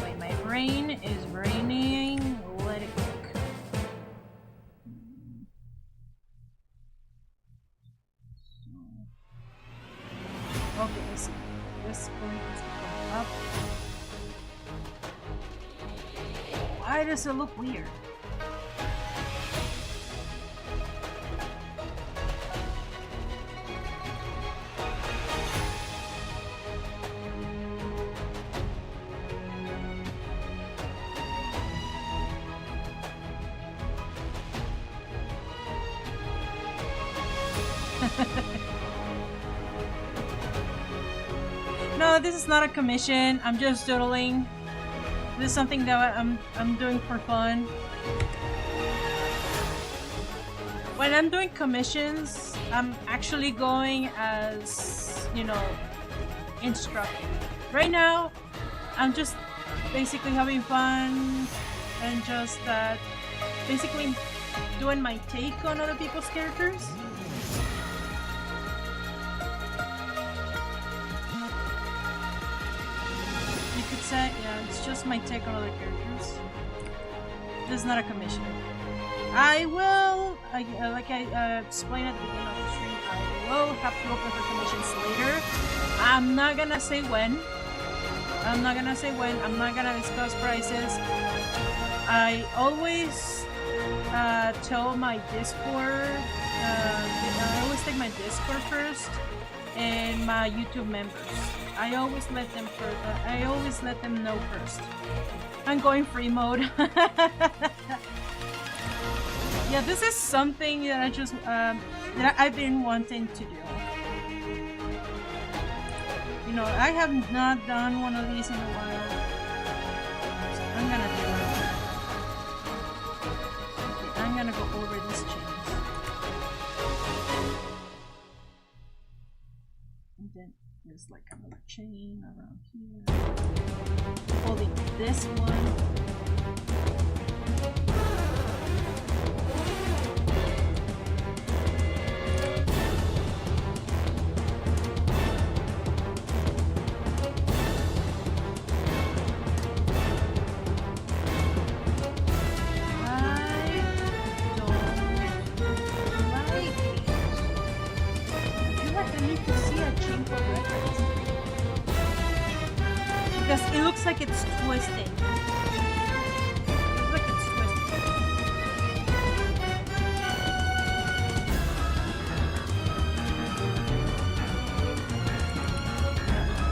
Wait, my brain is braining. Let it cook. Okay, let's see. This point is going up. Why does it look weird? No, this is not a commission. I'm just doodling. This is something that I'm doing for fun. When I'm doing commissions, I'm actually going as, you know, instructor. Right now, I'm just basically having fun and just basically doing my take on other people's characters. You could say, yeah, it's just my take on other characters. This is not a commission. I will, like I explained at the beginning of the stream, I will have to open for commissions later. I'm not gonna say when. I'm not gonna discuss prices. I always tell my Discord, I always take my Discord first and my YouTube members. I always let them know first. I'm going free mode. Yeah, this is something that I just that I've been wanting to do. You know, I have not done one of these in a while. So I'm gonna do it. Okay, I'm gonna go over these chains. And then there's like another chain around here. Holding this one. It looks like it's twisting. It looks like it's twisting.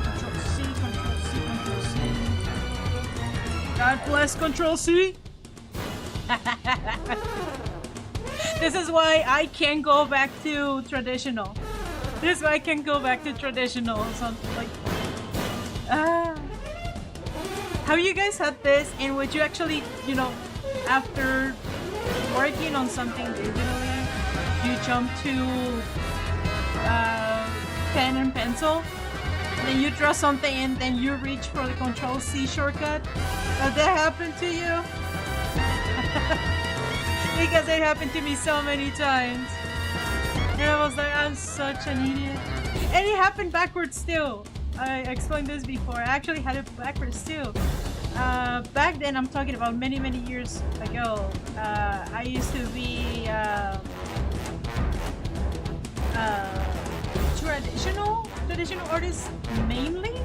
Control C, Control C, Control C. God bless Control C. This is why I can't go back to traditional. This is why I can't go back to traditional or something like. Have you guys had this, and would you actually, you know, after working on something digitally, you jump to pen and pencil, and then you draw something, and then you reach for the Control C shortcut? Does that happen to you? Because it happened to me so many times. And I was like, I'm such an idiot. And it happened backwards too. I explained this before. I actually had it backwards too. Back then, I'm talking about many years ago. I used to be traditional artist mainly.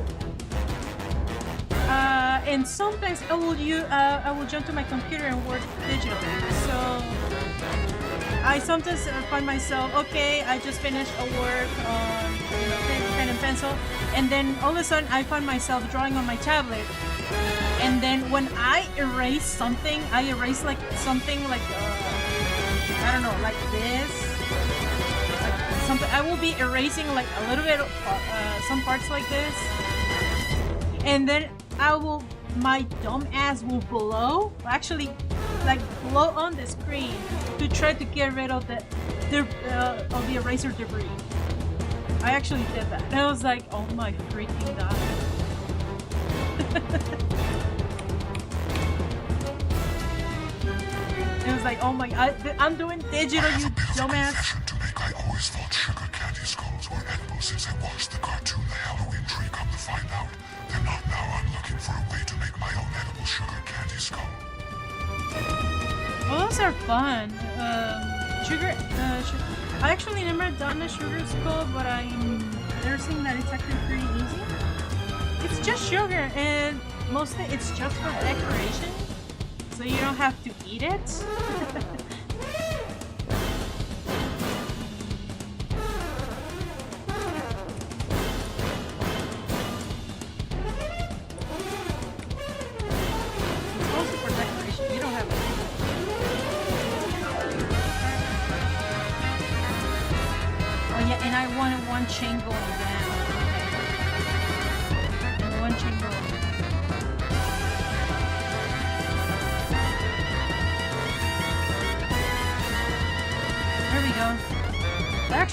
And sometimes I will jump to my computer and work digitally. So I sometimes find myself, okay, I just finished a work on, you know, pen and pencil, and then all of a sudden I find myself drawing on my tablet. And then when I erase something, I erase like something like I don't know, like this, like something. I will be erasing like a little bit of some parts like this, and then my dumb ass will blow, actually, like blow on the screen to try to get rid of the eraser debris. I actually did that, and I was like, oh my freaking god. It was like, oh my, I'm doing digital, you dumbass. To make, I always thought sugar candy skulls were edible since I watched the cartoon The Halloween Tree. Come to find out, they're not now. I'm looking for a way to make my own edible sugar candy skull. Well, those are fun. I actually never done a sugar skull, but they're saying that it's actually pretty easy. It's just sugar, and mostly it's just for decoration, so you don't have to eat it. It's mostly for decoration. You don't have to eat it. Oh yeah, and I wanted one chain going down. One chain going down.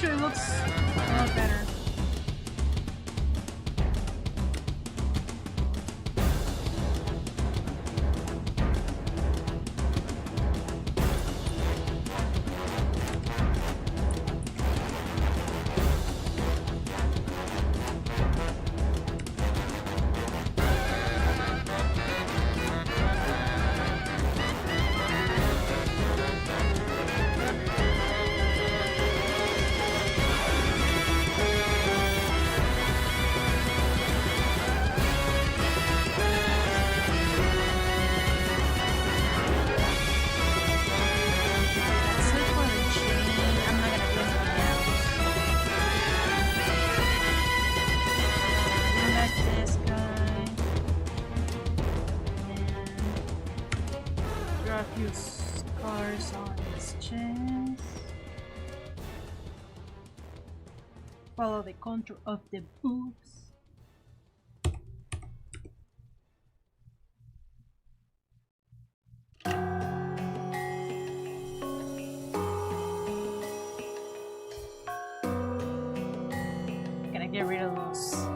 actually looks a lot better. Follow the contour of the boobs. Gonna get rid of those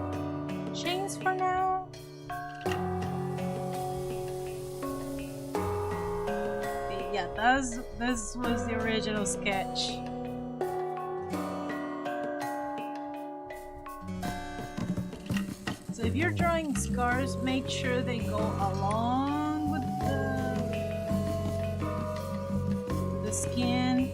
chains for now. But yeah, this was the original sketch. If you're drawing scars, make sure they go along with the skin.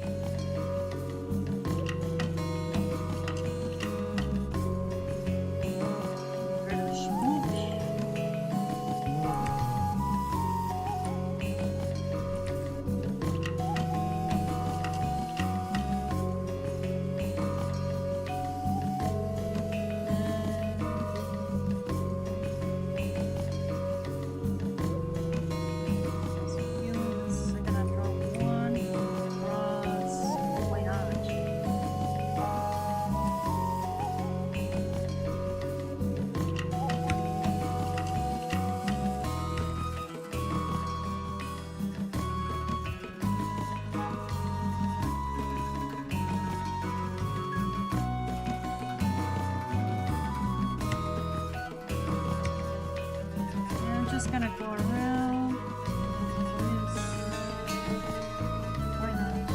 Just gonna go around this. Why not?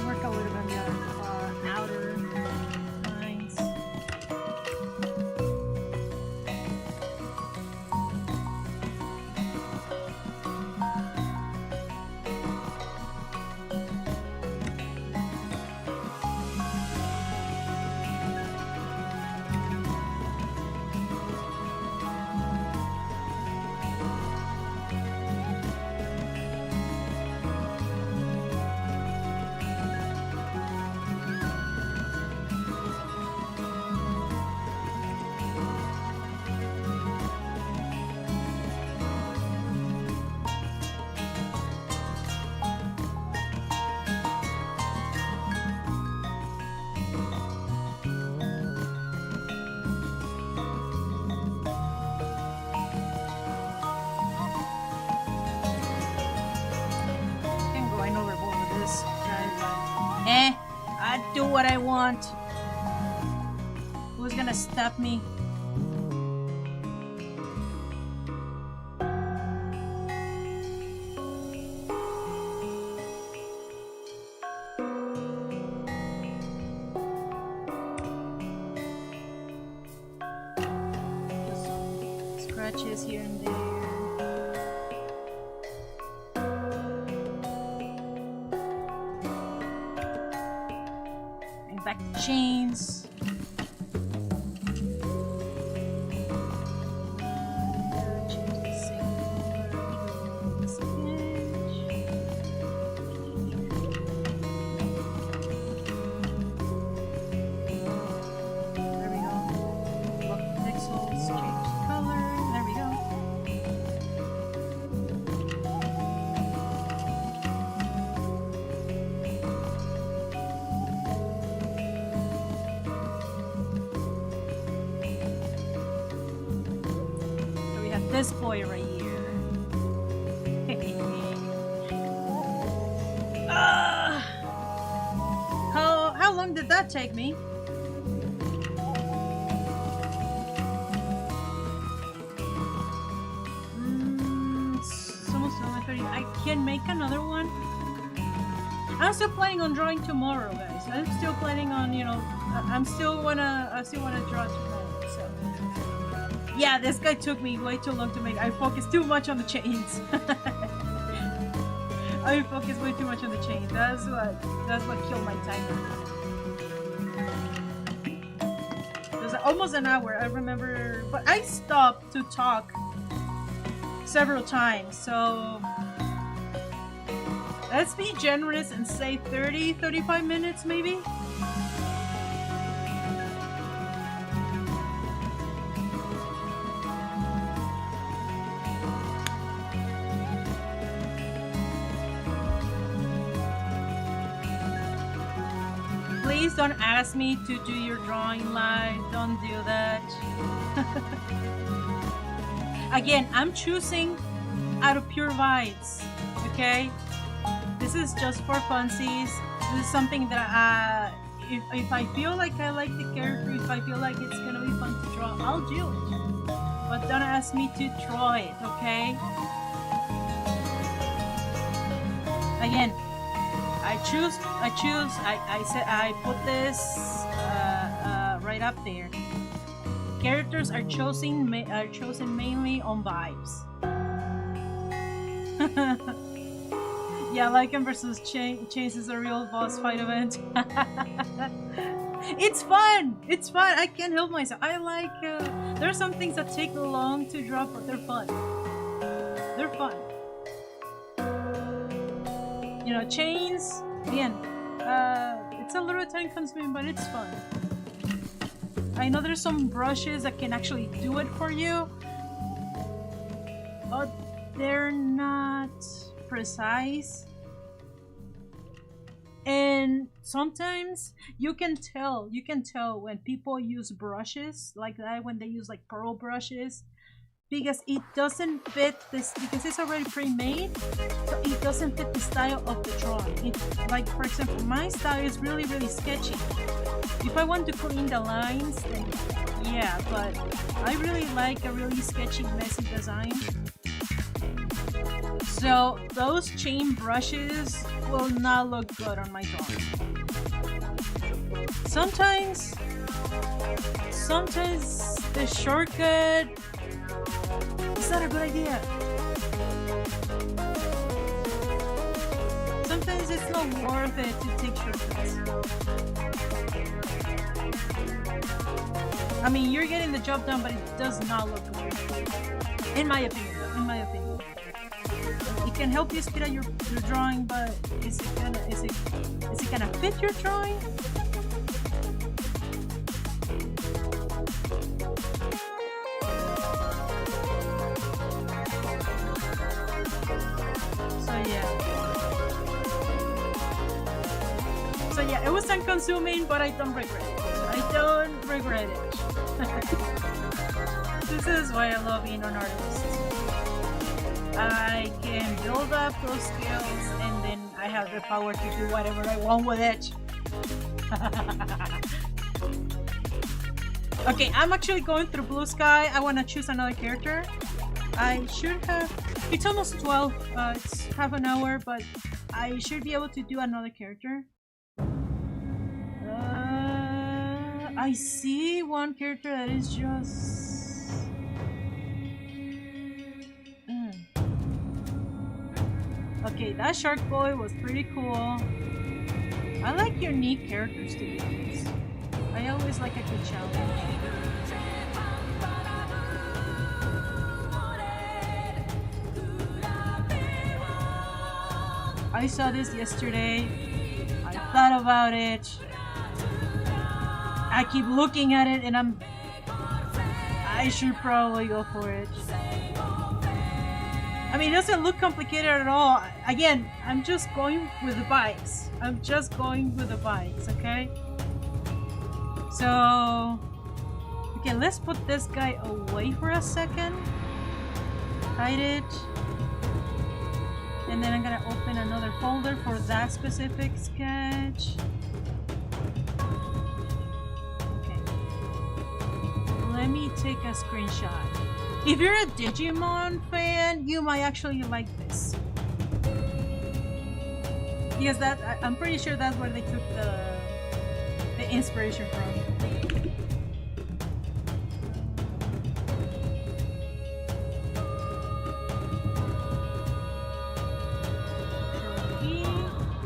Work a little bit on the outer lines. I do what I want. Who's gonna stop me? Just scratches here and there. Back to chains. This boy right here. long did that take me? It's almost 11:30. I can make another one. I'm still planning on drawing tomorrow, guys. I'm still planning on, you know, I still wanna draw tomorrow. So yeah, this guy took me way too long to make. I focused too much on the chains. I focused way too much on the chains. That's what killed my timer. It was almost an hour. I remember, but I stopped to talk several times. So let's be generous and say 35 minutes maybe. Please don't ask me to do your drawing live. Don't do that. Again, I'm choosing out of pure vibes. Okay? This is just for funsies. This is something that if I feel like I like the character, if I feel like it's gonna be fun to draw, I'll do it. But don't ask me to draw it, okay? Again, I put this right up there. Characters are chosen mainly on vibes. Yeah, Lycan versus Chase is a real boss fight event. It's fun! It's fun! I can't help myself. I like... there are some things that take long to draw, but they're fun. They're fun. You know, chains, again, it's a little time consuming, but it's fun. I know there's some brushes that can actually do it for you, but they're not precise. And sometimes you can tell when people use brushes like that, when they use like pearl brushes, because it doesn't fit this, because it's already pre-made, so it doesn't fit the style of the drawing. Like, for example, my style is really sketchy. If I want to clean the lines, then yeah, but I really like a really sketchy, messy design. So those chain brushes will not look good on my drawing. Sometimes the shortcut is not a good idea. Sometimes it's not worth it to take shortcuts. I mean, you're getting the job done, but it does not look good. In my opinion. It can help you speed up your drawing, but is it gonna fit your drawing? So yeah, it was time consuming, but I don't regret it. This is why I love being an artist. I can build up those skills, and then I have the power to do whatever I want with it. Okay, I'm actually going through Bluesky. I want to choose another character. I should have... It's almost 12. It's half an hour, but I should be able to do another character. I see one character that is just... Okay, that shark boy was pretty cool. I like unique characters to be honest. I always like a good challenge. I saw this yesterday. I thought about it. I keep looking at it and I should probably go for it. I mean, it doesn't look complicated at all. Again, I'm just going with the vibes. Okay? So... Okay, let's put this guy away for a second. Hide it. And then I'm gonna open another folder for that specific sketch. let me take a screenshot. If you're a Digimon fan, you might actually like this. Because I'm pretty sure that's where they took the inspiration from.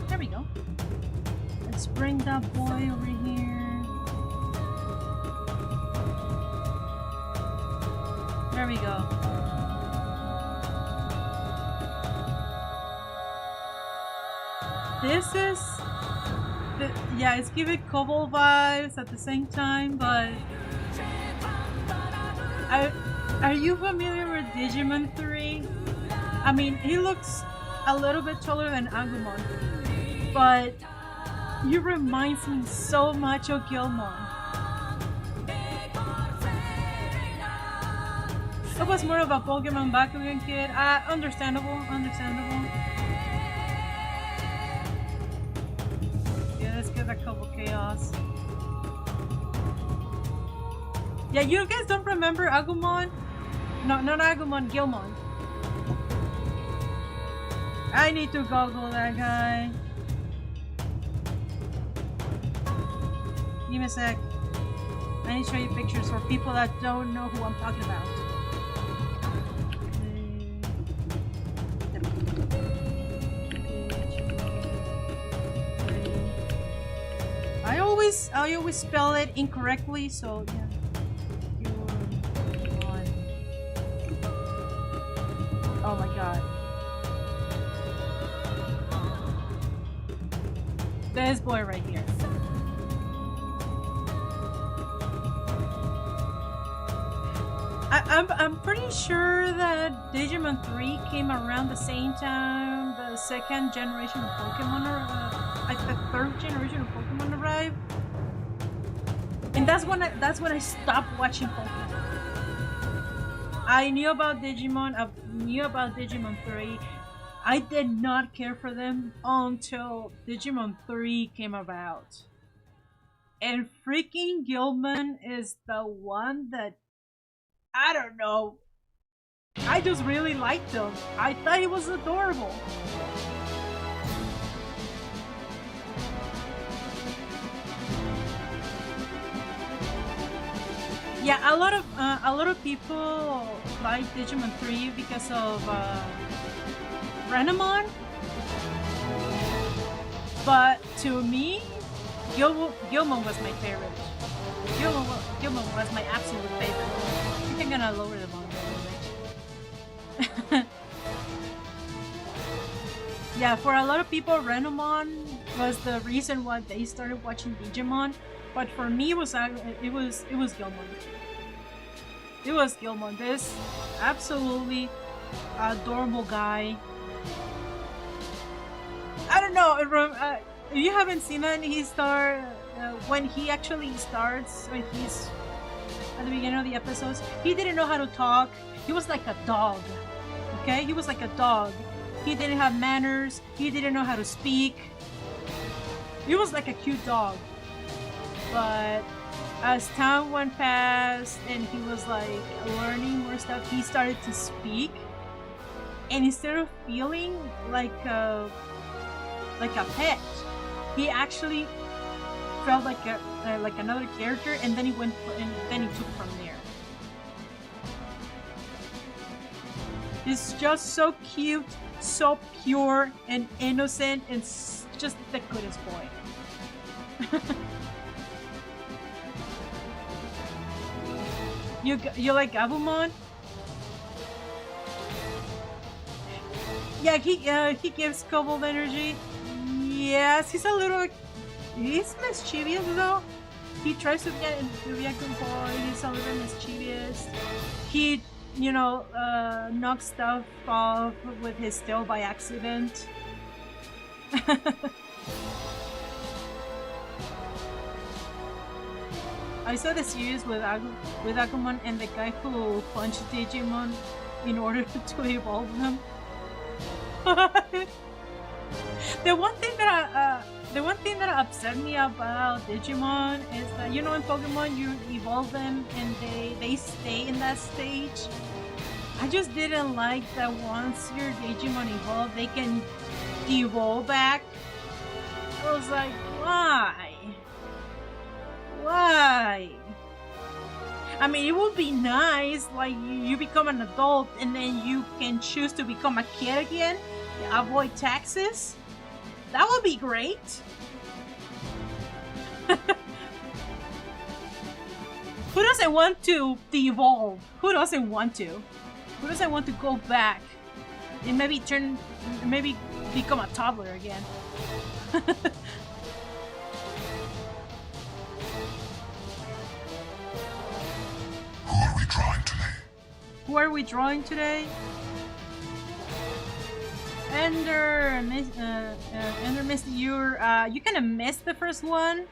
There we go. Let's bring that boy over here. There we go. This is... yeah, it's giving Kobold vibes at the same time, but... Are you familiar with Digimon 3? I mean, he looks a little bit taller than Agumon, but he reminds me so much of Gilmon. It was more of a Pokemon Bakugan kid. Understandable. Yeah, let's get a couple chaos. Yeah, you guys don't remember Agumon? No, not Agumon, Gilmon. I need to Google that guy. Give me a sec. I need to show you pictures for people that don't know who I'm talking about. I always spell it incorrectly, so yeah. Oh my god. This boy right here. I'm pretty sure that Digimon 3 came around the same time the second generation of Pokemon, like the third generation of Pokemon arrived. And that's when I stopped watching Pokemon. I knew about Digimon, I knew about Digimon 3. I did not care for them until Digimon 3 came about. And freaking Gilman is the one that, I don't know, I just really liked him. I thought he was adorable. Yeah, a lot of people like Digimon 3 because of Renamon, but to me, Gilmon was my favorite. Gilmon was my absolute favorite. I think I'm gonna lower the volume a little bit. Yeah, for a lot of people, Renamon was the reason why they started watching Digimon, but for me, it was Gilmon. It was Gilmon. This absolutely adorable guy. I don't know. If you haven't seen it, when he actually starts, when he's at the beginning of the episodes, he didn't know how to talk. He was like a dog. Okay, he was like a dog. He didn't have manners. He didn't know how to speak. He was like a cute dog. But as time went past and he was like learning more stuff, he started to speak. And instead of feeling like a pet, he actually felt like another character, and then he took from there. He's just so cute, so pure and innocent, and just the goodest boy. You like Gabumon? Yeah, he gives Kobold energy. Yes, he's mischievous though. He tries to be a good boy. He's a little mischievous. He, knocks stuff off with his tail by accident. I saw the series with Agumon and the guy who punched Digimon in order to evolve them. The one thing that the one thing that upset me about Digimon is that, you know, in Pokemon you evolve them and they stay in that stage. I just didn't like that once your Digimon evolve, they can devolve back. I was like, why? Why? I mean, it would be nice, like, you become an adult and then you can choose to become a kid again, avoid taxes. That would be great. Who doesn't want to de-evolve? Who doesn't want to? Who doesn't want to go back and maybe become a toddler again? Who are we drawing today? Who are we drawing today? Ender, Mist, you kind of missed the first one.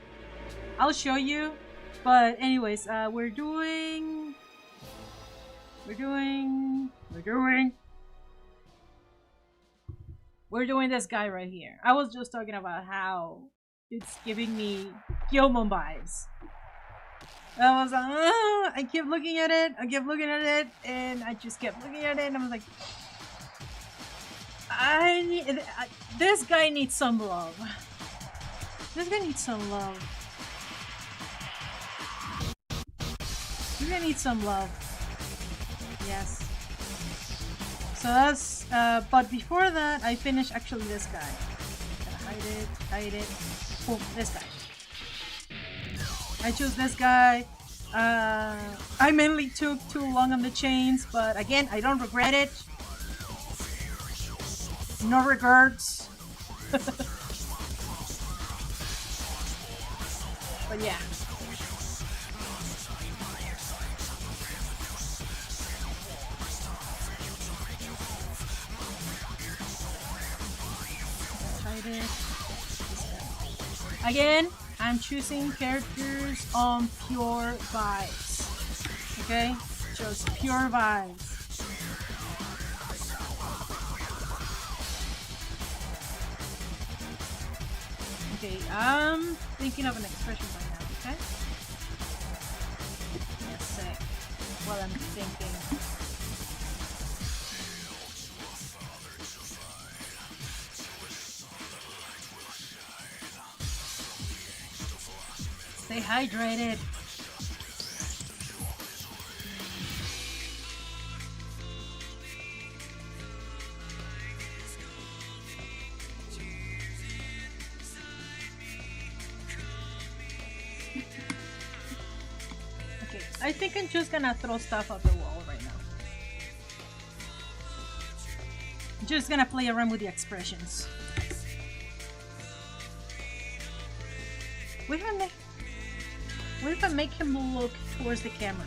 I'll show you. But anyways, we're doing this guy right here. I was just talking about how it's giving me Gilmon vibes. I was like, I kept looking at it, and I just kept looking at it, and I was like, this guy needs some love. This guy needs some love. This guy needs some love. Yes. So that's, but before that, I finished actually this guy. Gotta hide it. Oh, this guy. I chose this guy. I mainly took too long on the chains, but again, I don't regret it. No regrets. But yeah. Again, I'm choosing characters on pure vibes. Okay? Just pure vibes. Okay, I'm thinking of an expression right now, okay? Yes, sec. While I'm thinking. Stay hydrated. Okay, I think I'm just gonna throw stuff at the wall right now. I'm just gonna play around with the expressions. What if I make him look towards the camera?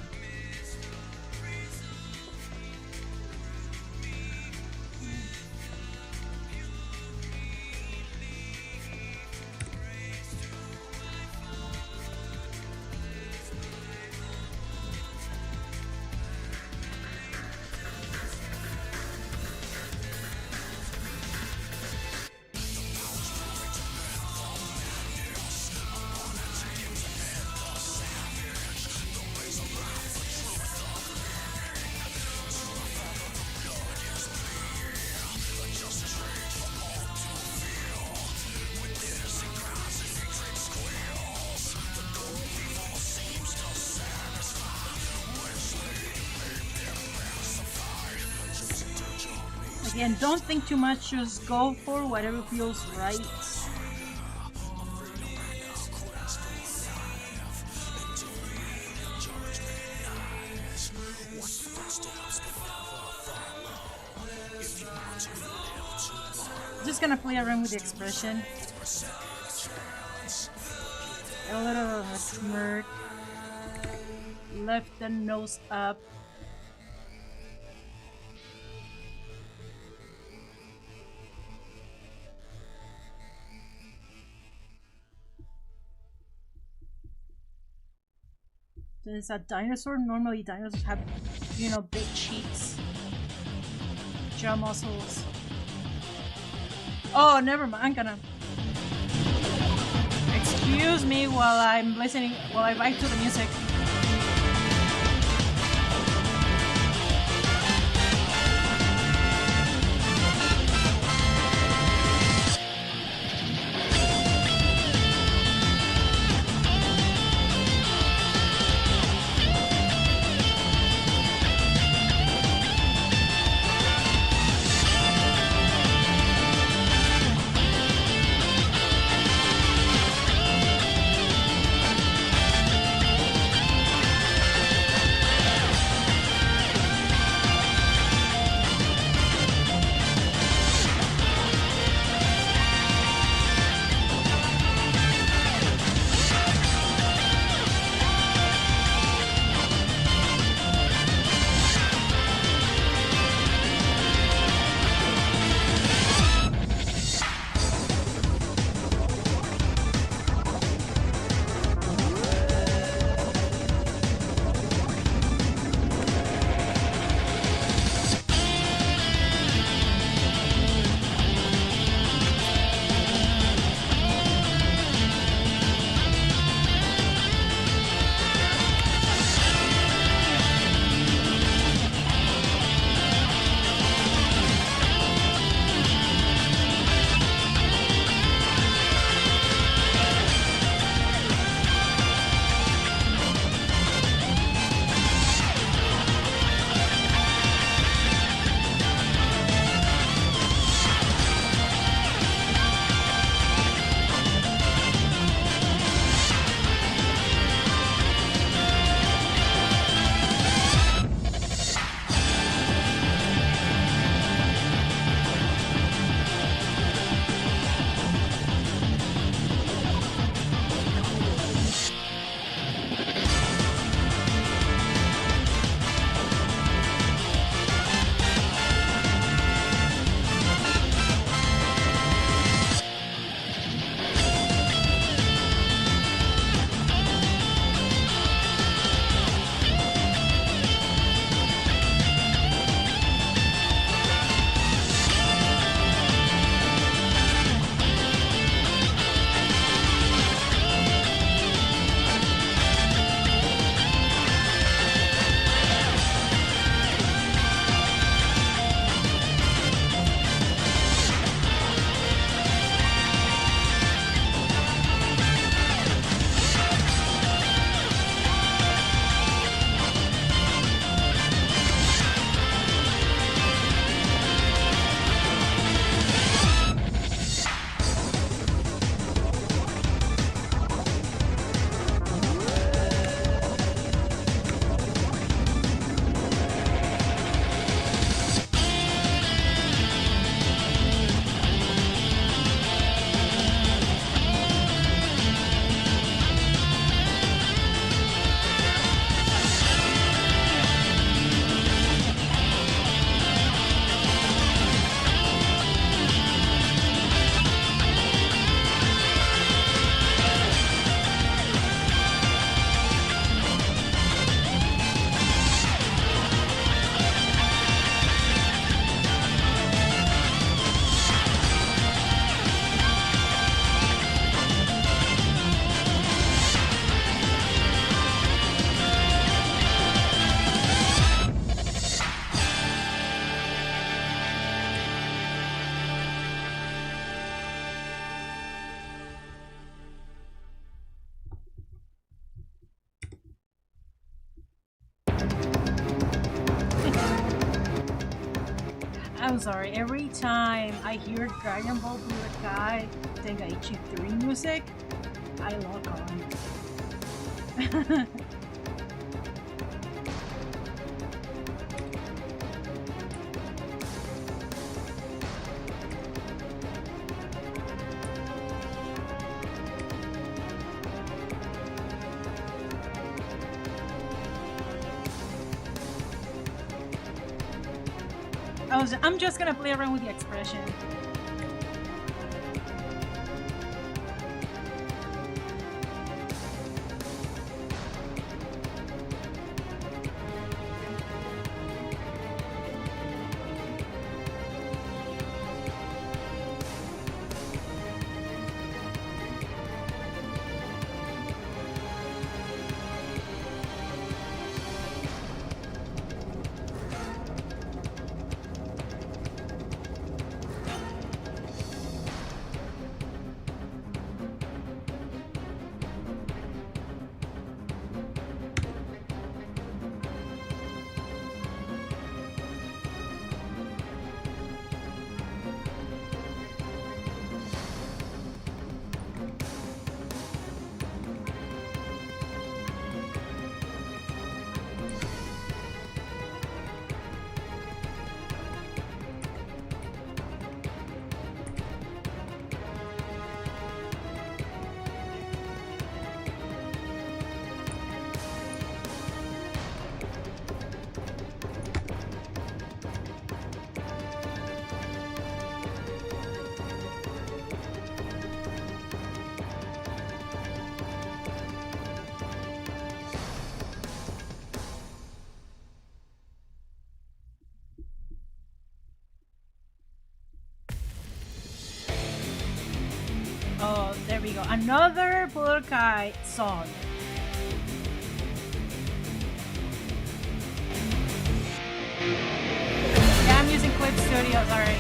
Again, don't think too much, just go for whatever feels right. Just gonna play around with the expression. A little of a smirk. Left the nose up. It's a dinosaur. Normally dinosaurs have, you know, big cheeks, jaw muscles. Oh, never mind. I'm gonna Excuse me while I'm listening, while I write to the music. I'm sorry, every time I hear Dragon Ball Bluesky Tenkaichi 3 music, I log on. I'm just gonna play around with the expression. we go. Another Bluesky song. Yeah, I'm using Clip Studio, sorry.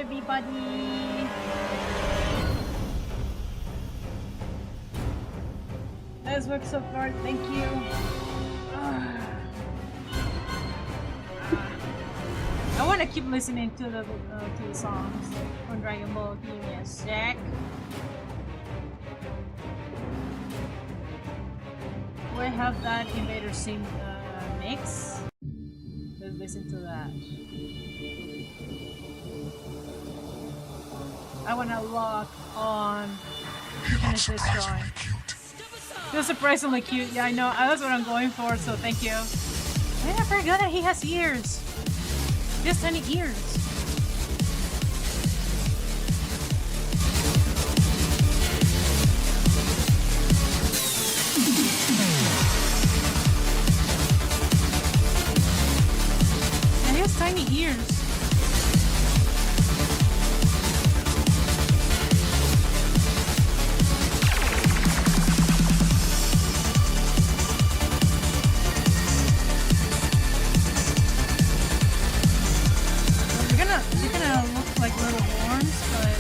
Everybody. Nice work so far, thank you. I want to keep listening to the songs from Dragon Ball. Give me a sec. Do I have that Invader Sim mix? Let's listen to that. I wanna lock on finish this drawing. You're surprisingly cute. Yeah, I know. That's what I'm going for, so thank you. I forgot that he has ears. He has tiny ears. Yeah, he has tiny ears. Like little horns, but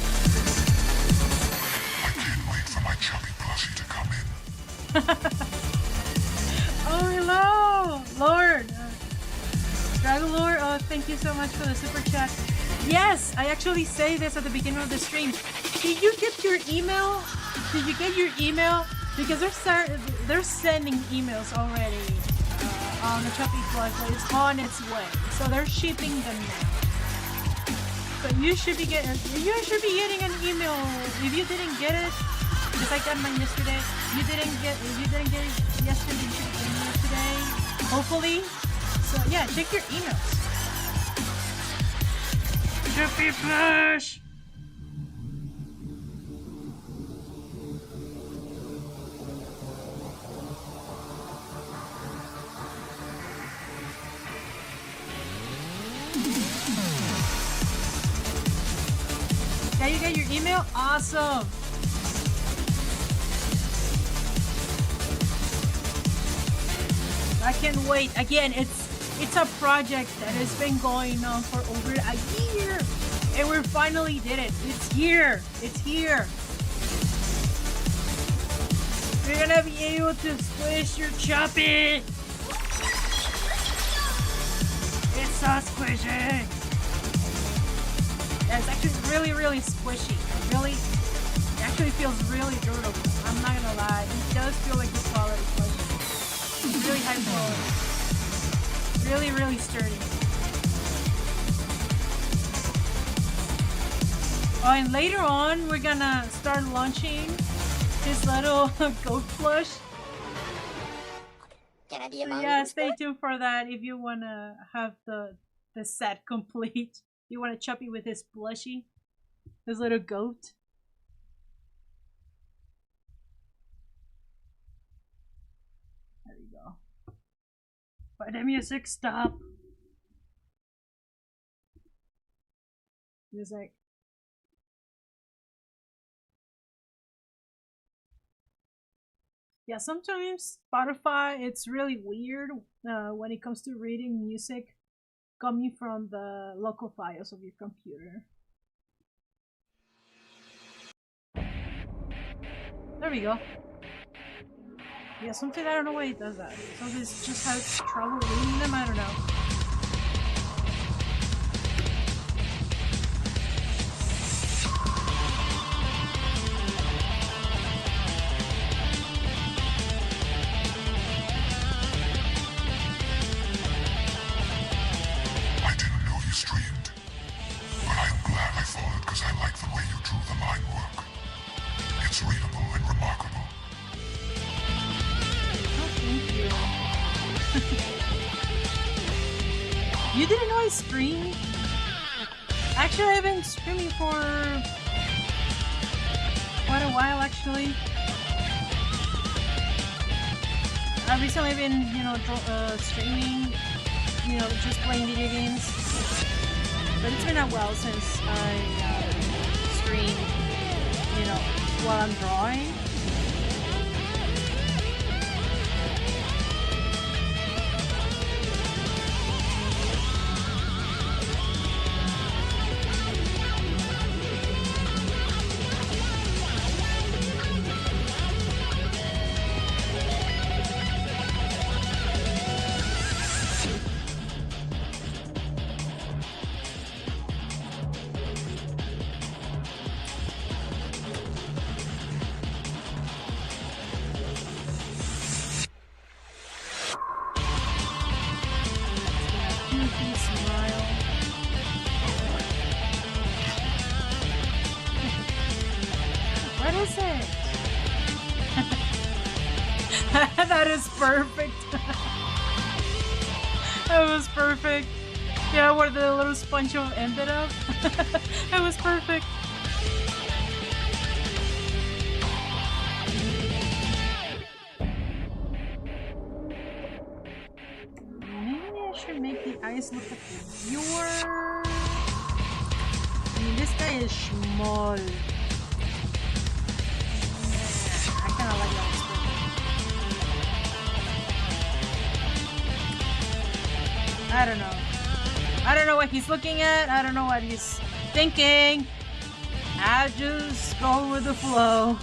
I can't wait for my Chuppy Plushie to come in. Oh, hello, Lord. Dragon Lord, oh, thank you so much for the super chat. Yes, I actually say this at the beginning of the stream. Did you get your email? Did you get your email? Because they're sending emails already on the Chuppy Plush. It's on its way, so they're shipping them now. But you should be getting an email. If you didn't get it, because I got mine yesterday. If you didn't get it yesterday, you should be getting it today. Hopefully. So yeah, check your emails. Chuppy Plush. Yeah, you got your email? Awesome! I can't wait. Again, it's a project that has been going on for over a year. And we finally did it. It's here. It's here. You're gonna be able to squish your Chuppy. It's so squishy. Yeah, it's actually really, really squishy. Really, it actually feels really durable. I'm not gonna lie. It does feel like good quality plushie. It's really high quality. Really, really sturdy. Oh, and later on, we're gonna start launching this little goat plush. Can I be a So mom? yeah, stay tuned for that if you wanna have the set complete. You wanna Chuppy with his plushie, his little goat. There you go. But the music stop. Music. Yeah, sometimes Spotify, it's really weird when it comes to reading music coming from the local files of your computer. There we go. Yeah, something I don't know why it does that. So this just has trouble reading them, I don't know. I didn't know you streamed, but I'm glad I followed because I like the way you drew the line work. It's readable and remarkable. Oh, thank you. You didn't know I streamed? Actually, I've been streaming for quite a while, actually. I've recently been, streaming, just playing video games. But it's been a while since I streamed, while I'm drawing. What is it? That is perfect. That was perfect. Yeah, where the little sponge ended up. It was perfect. Maybe I should make the eyes look like yours. I mean, this guy is small. I kind of like that expression. I don't know. I don't know what he's looking at. I don't know what he's thinking. I just go with the flow.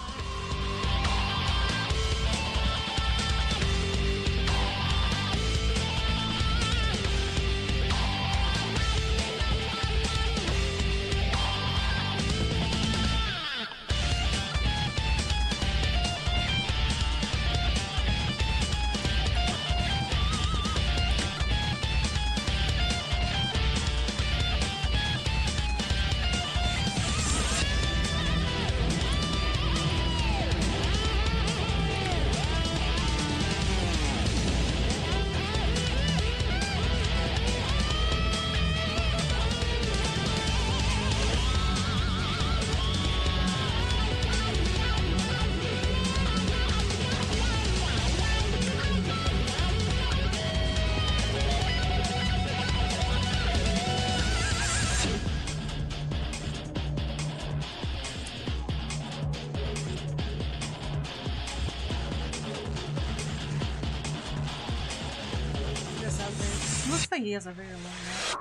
Looks like he has a very long neck.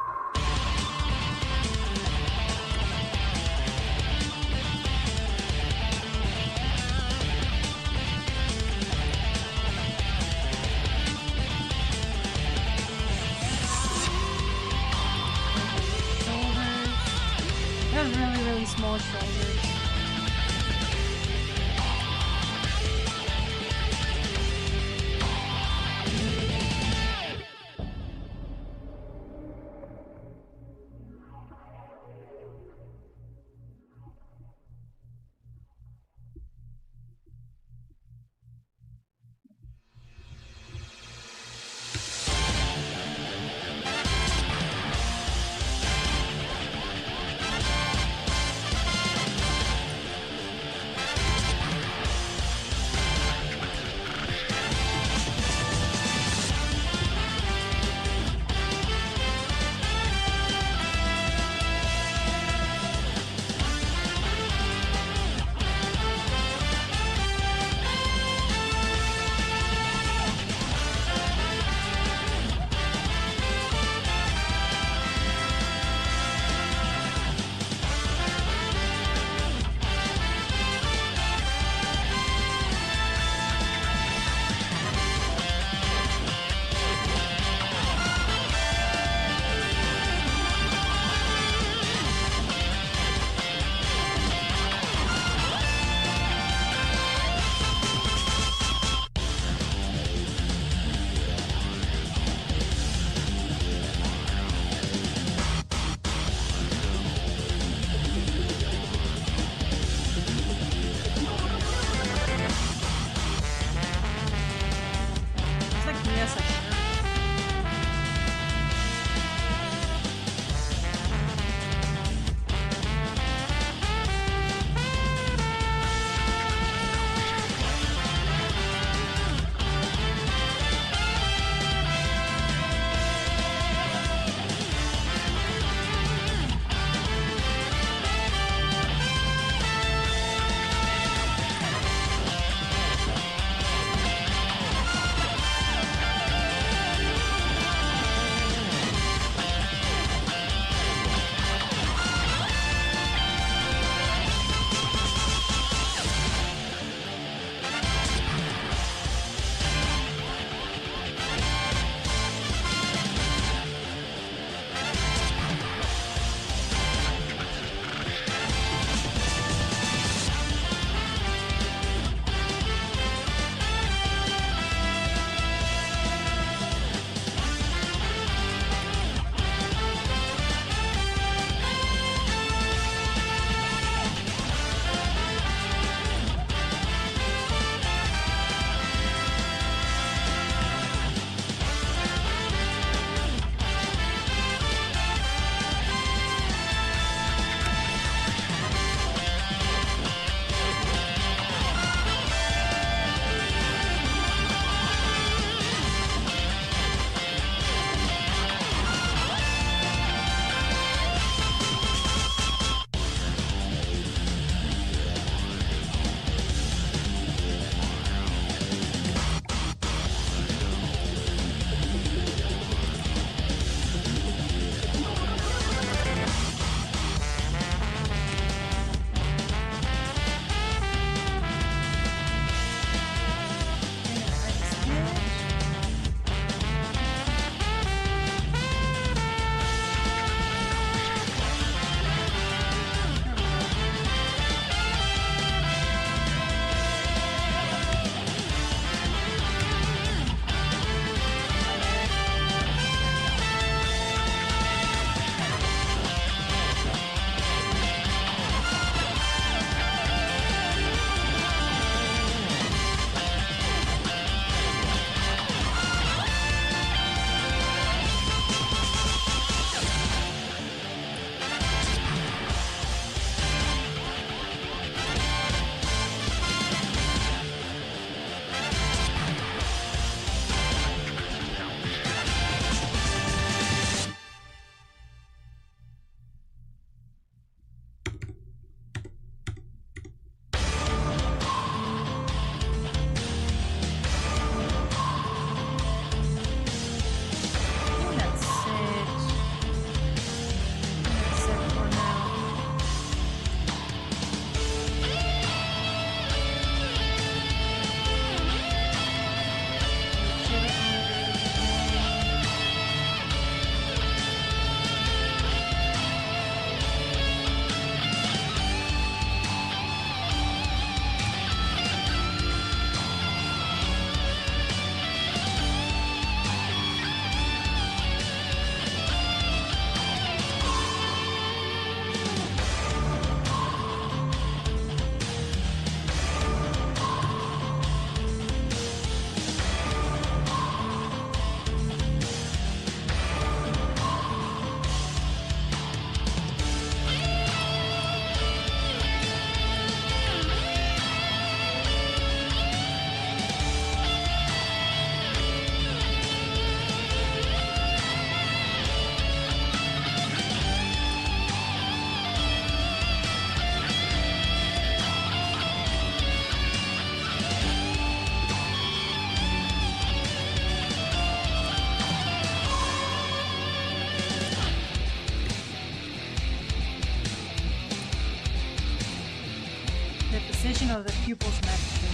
of the pupils next to me.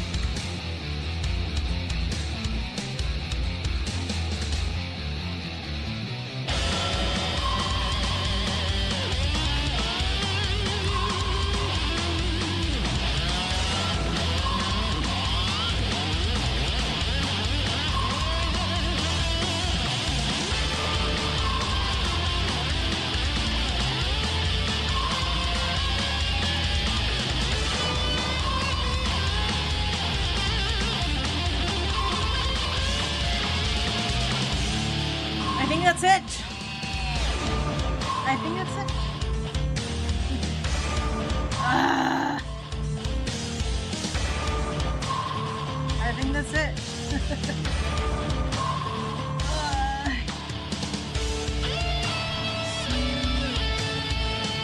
That's it. I think that's it. I think that's it.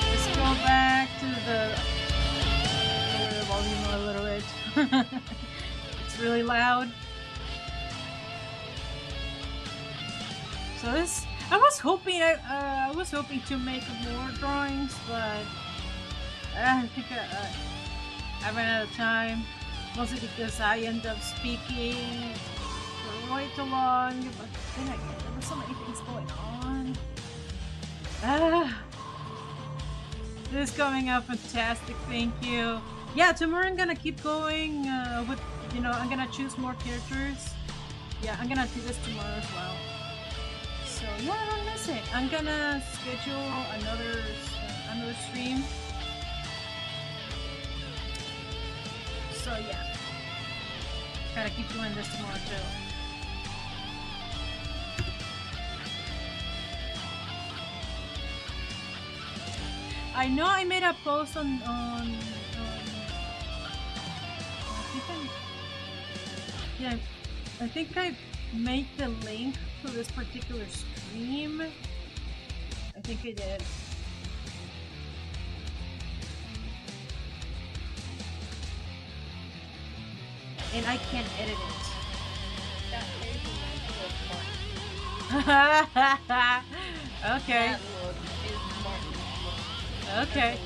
Let's go back to the volume a little bit. It's really loud. So this, I was hoping to make more drawings, but I think I ran out of time, mostly because I end up speaking for way too long. But then again, there were so many things going on. This is coming out fantastic. Thank you. Yeah, tomorrow I'm gonna keep going with, you know, I'm gonna choose more characters. Yeah, I'm gonna do this tomorrow as well. So yeah, don't miss it. I'm gonna schedule another stream. So yeah, gotta keep doing this tomorrow too. I know I made a post on I think I made the link to this particular stream. I think I did. And I can't edit it. Okay. Okay.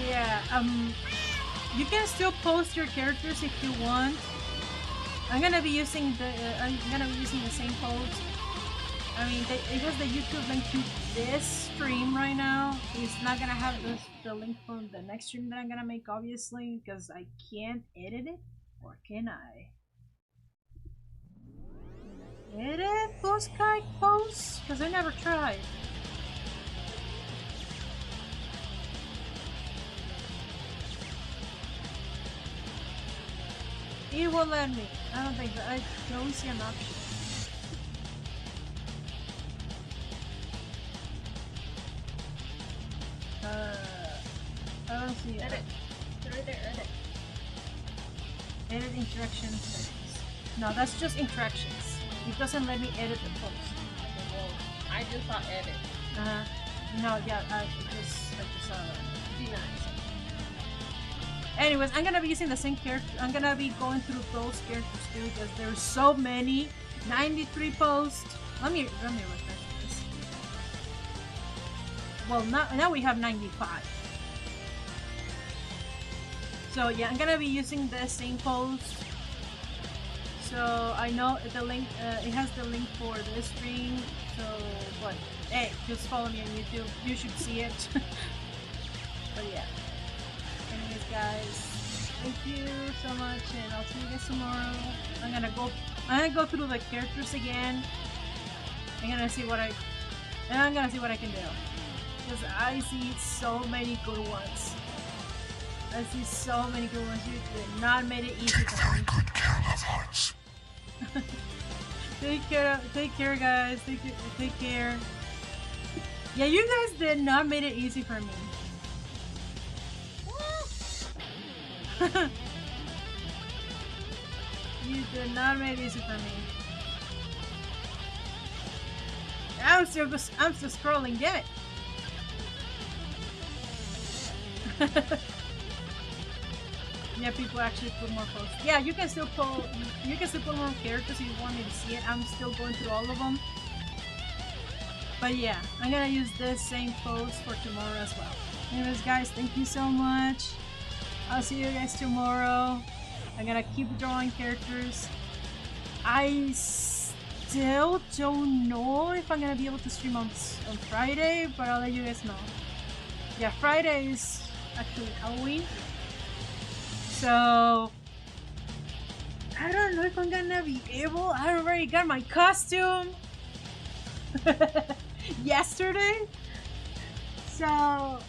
Yeah, you can still post your characters if you want. I'm gonna be using the same post. I mean, it has the YouTube link to this stream right now. It's not gonna have the link from the next stream that I'm gonna make, obviously, because I can't edit it. Or can I? Edit Bluesky posts? Because I never tried. It won't let me. I don't think so. I don't see an option. I don't see it. Edit. It's right there, edit. Edit interaction settings. No, that's just interactions. It doesn't let me edit the post. Okay, well, I just saw edit. No, yeah, I just Be nice. Anyways, I'm gonna be using the same character. I'm gonna be going through those characters too, because there's so many. 93 posts. Let me refresh this. Well, now we have 95. So yeah, I'm gonna be using the same post. So I know the link. It has the link for this stream. So what? Hey, just follow me on YouTube. You should see it. But yeah. Anyways, guys, thank you so much, and I'll see you guys tomorrow. I'm gonna go through the characters again. I'm gonna see what I can do, because I see so many good ones. I see so many good ones. You did not made it easy for me. Very good care, love hearts. Take care, guys. Take care. Yeah, you guys did not made it easy for me. You did not make it easy for me. I'm still scrolling. Damn it. Yeah, people actually put more posts. Yeah, you can still put more characters if you want me to see it. I'm still going through all of them. But yeah, I'm gonna use this same pose for tomorrow as well. Anyways, guys, thank you so much. I'll see you guys tomorrow. I'm gonna keep drawing characters. I still don't know if I'm gonna be able to stream on Friday, but I'll let you guys know. Yeah, Friday is actually Halloween. So I don't know if I'm gonna be able. I already got my costume yesterday. So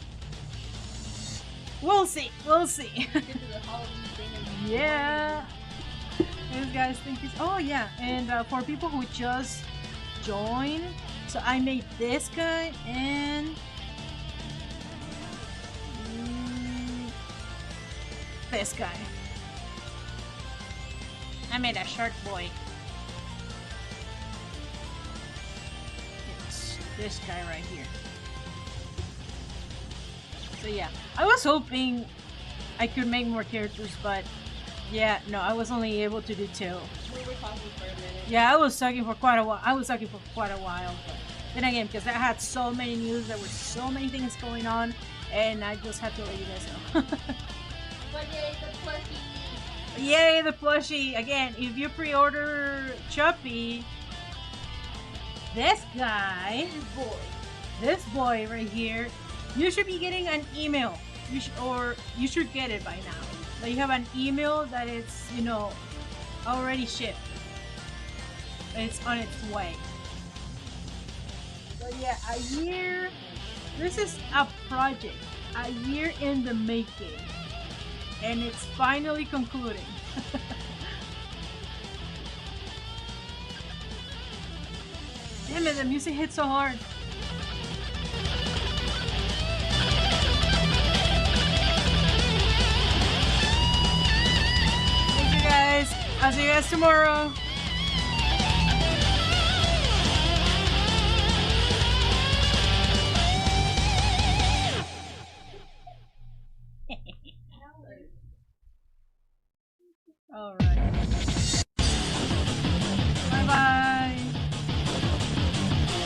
we'll see. We'll see. Yeah. Anyways, guys, thank you. Oh yeah, and for people who just joined, so I made this guy and this guy. I made a shark boy. It's this guy right here. So yeah, I was hoping I could make more characters, but yeah, no, I was only able to do 2. We were talking for a minute. Yeah, I was talking for quite a while. But then again, because I had so many news, there were so many things going on, and I just had to let you guys know. But yay, the plushie! Yay, the plushie! Again, if you pre-order Chuppy, this guy, this boy right here, you should be getting an email. You should get it by now. That you have an email that it's, you know, already shipped. It's on its way. But yeah, a year. This is a project. A year in the making. And it's finally concluding. Damn it, the music hits so hard. Thank you guys. I'll see you guys tomorrow. Alright. Bye bye.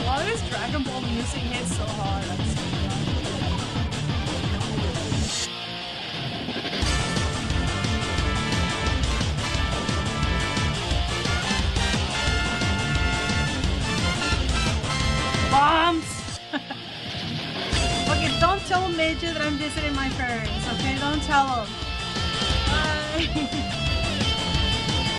Why does Dragon Ball music hit so hard? Bombs! Okay, don't tell Major that I'm visiting my parents, okay? Don't tell them. Bye!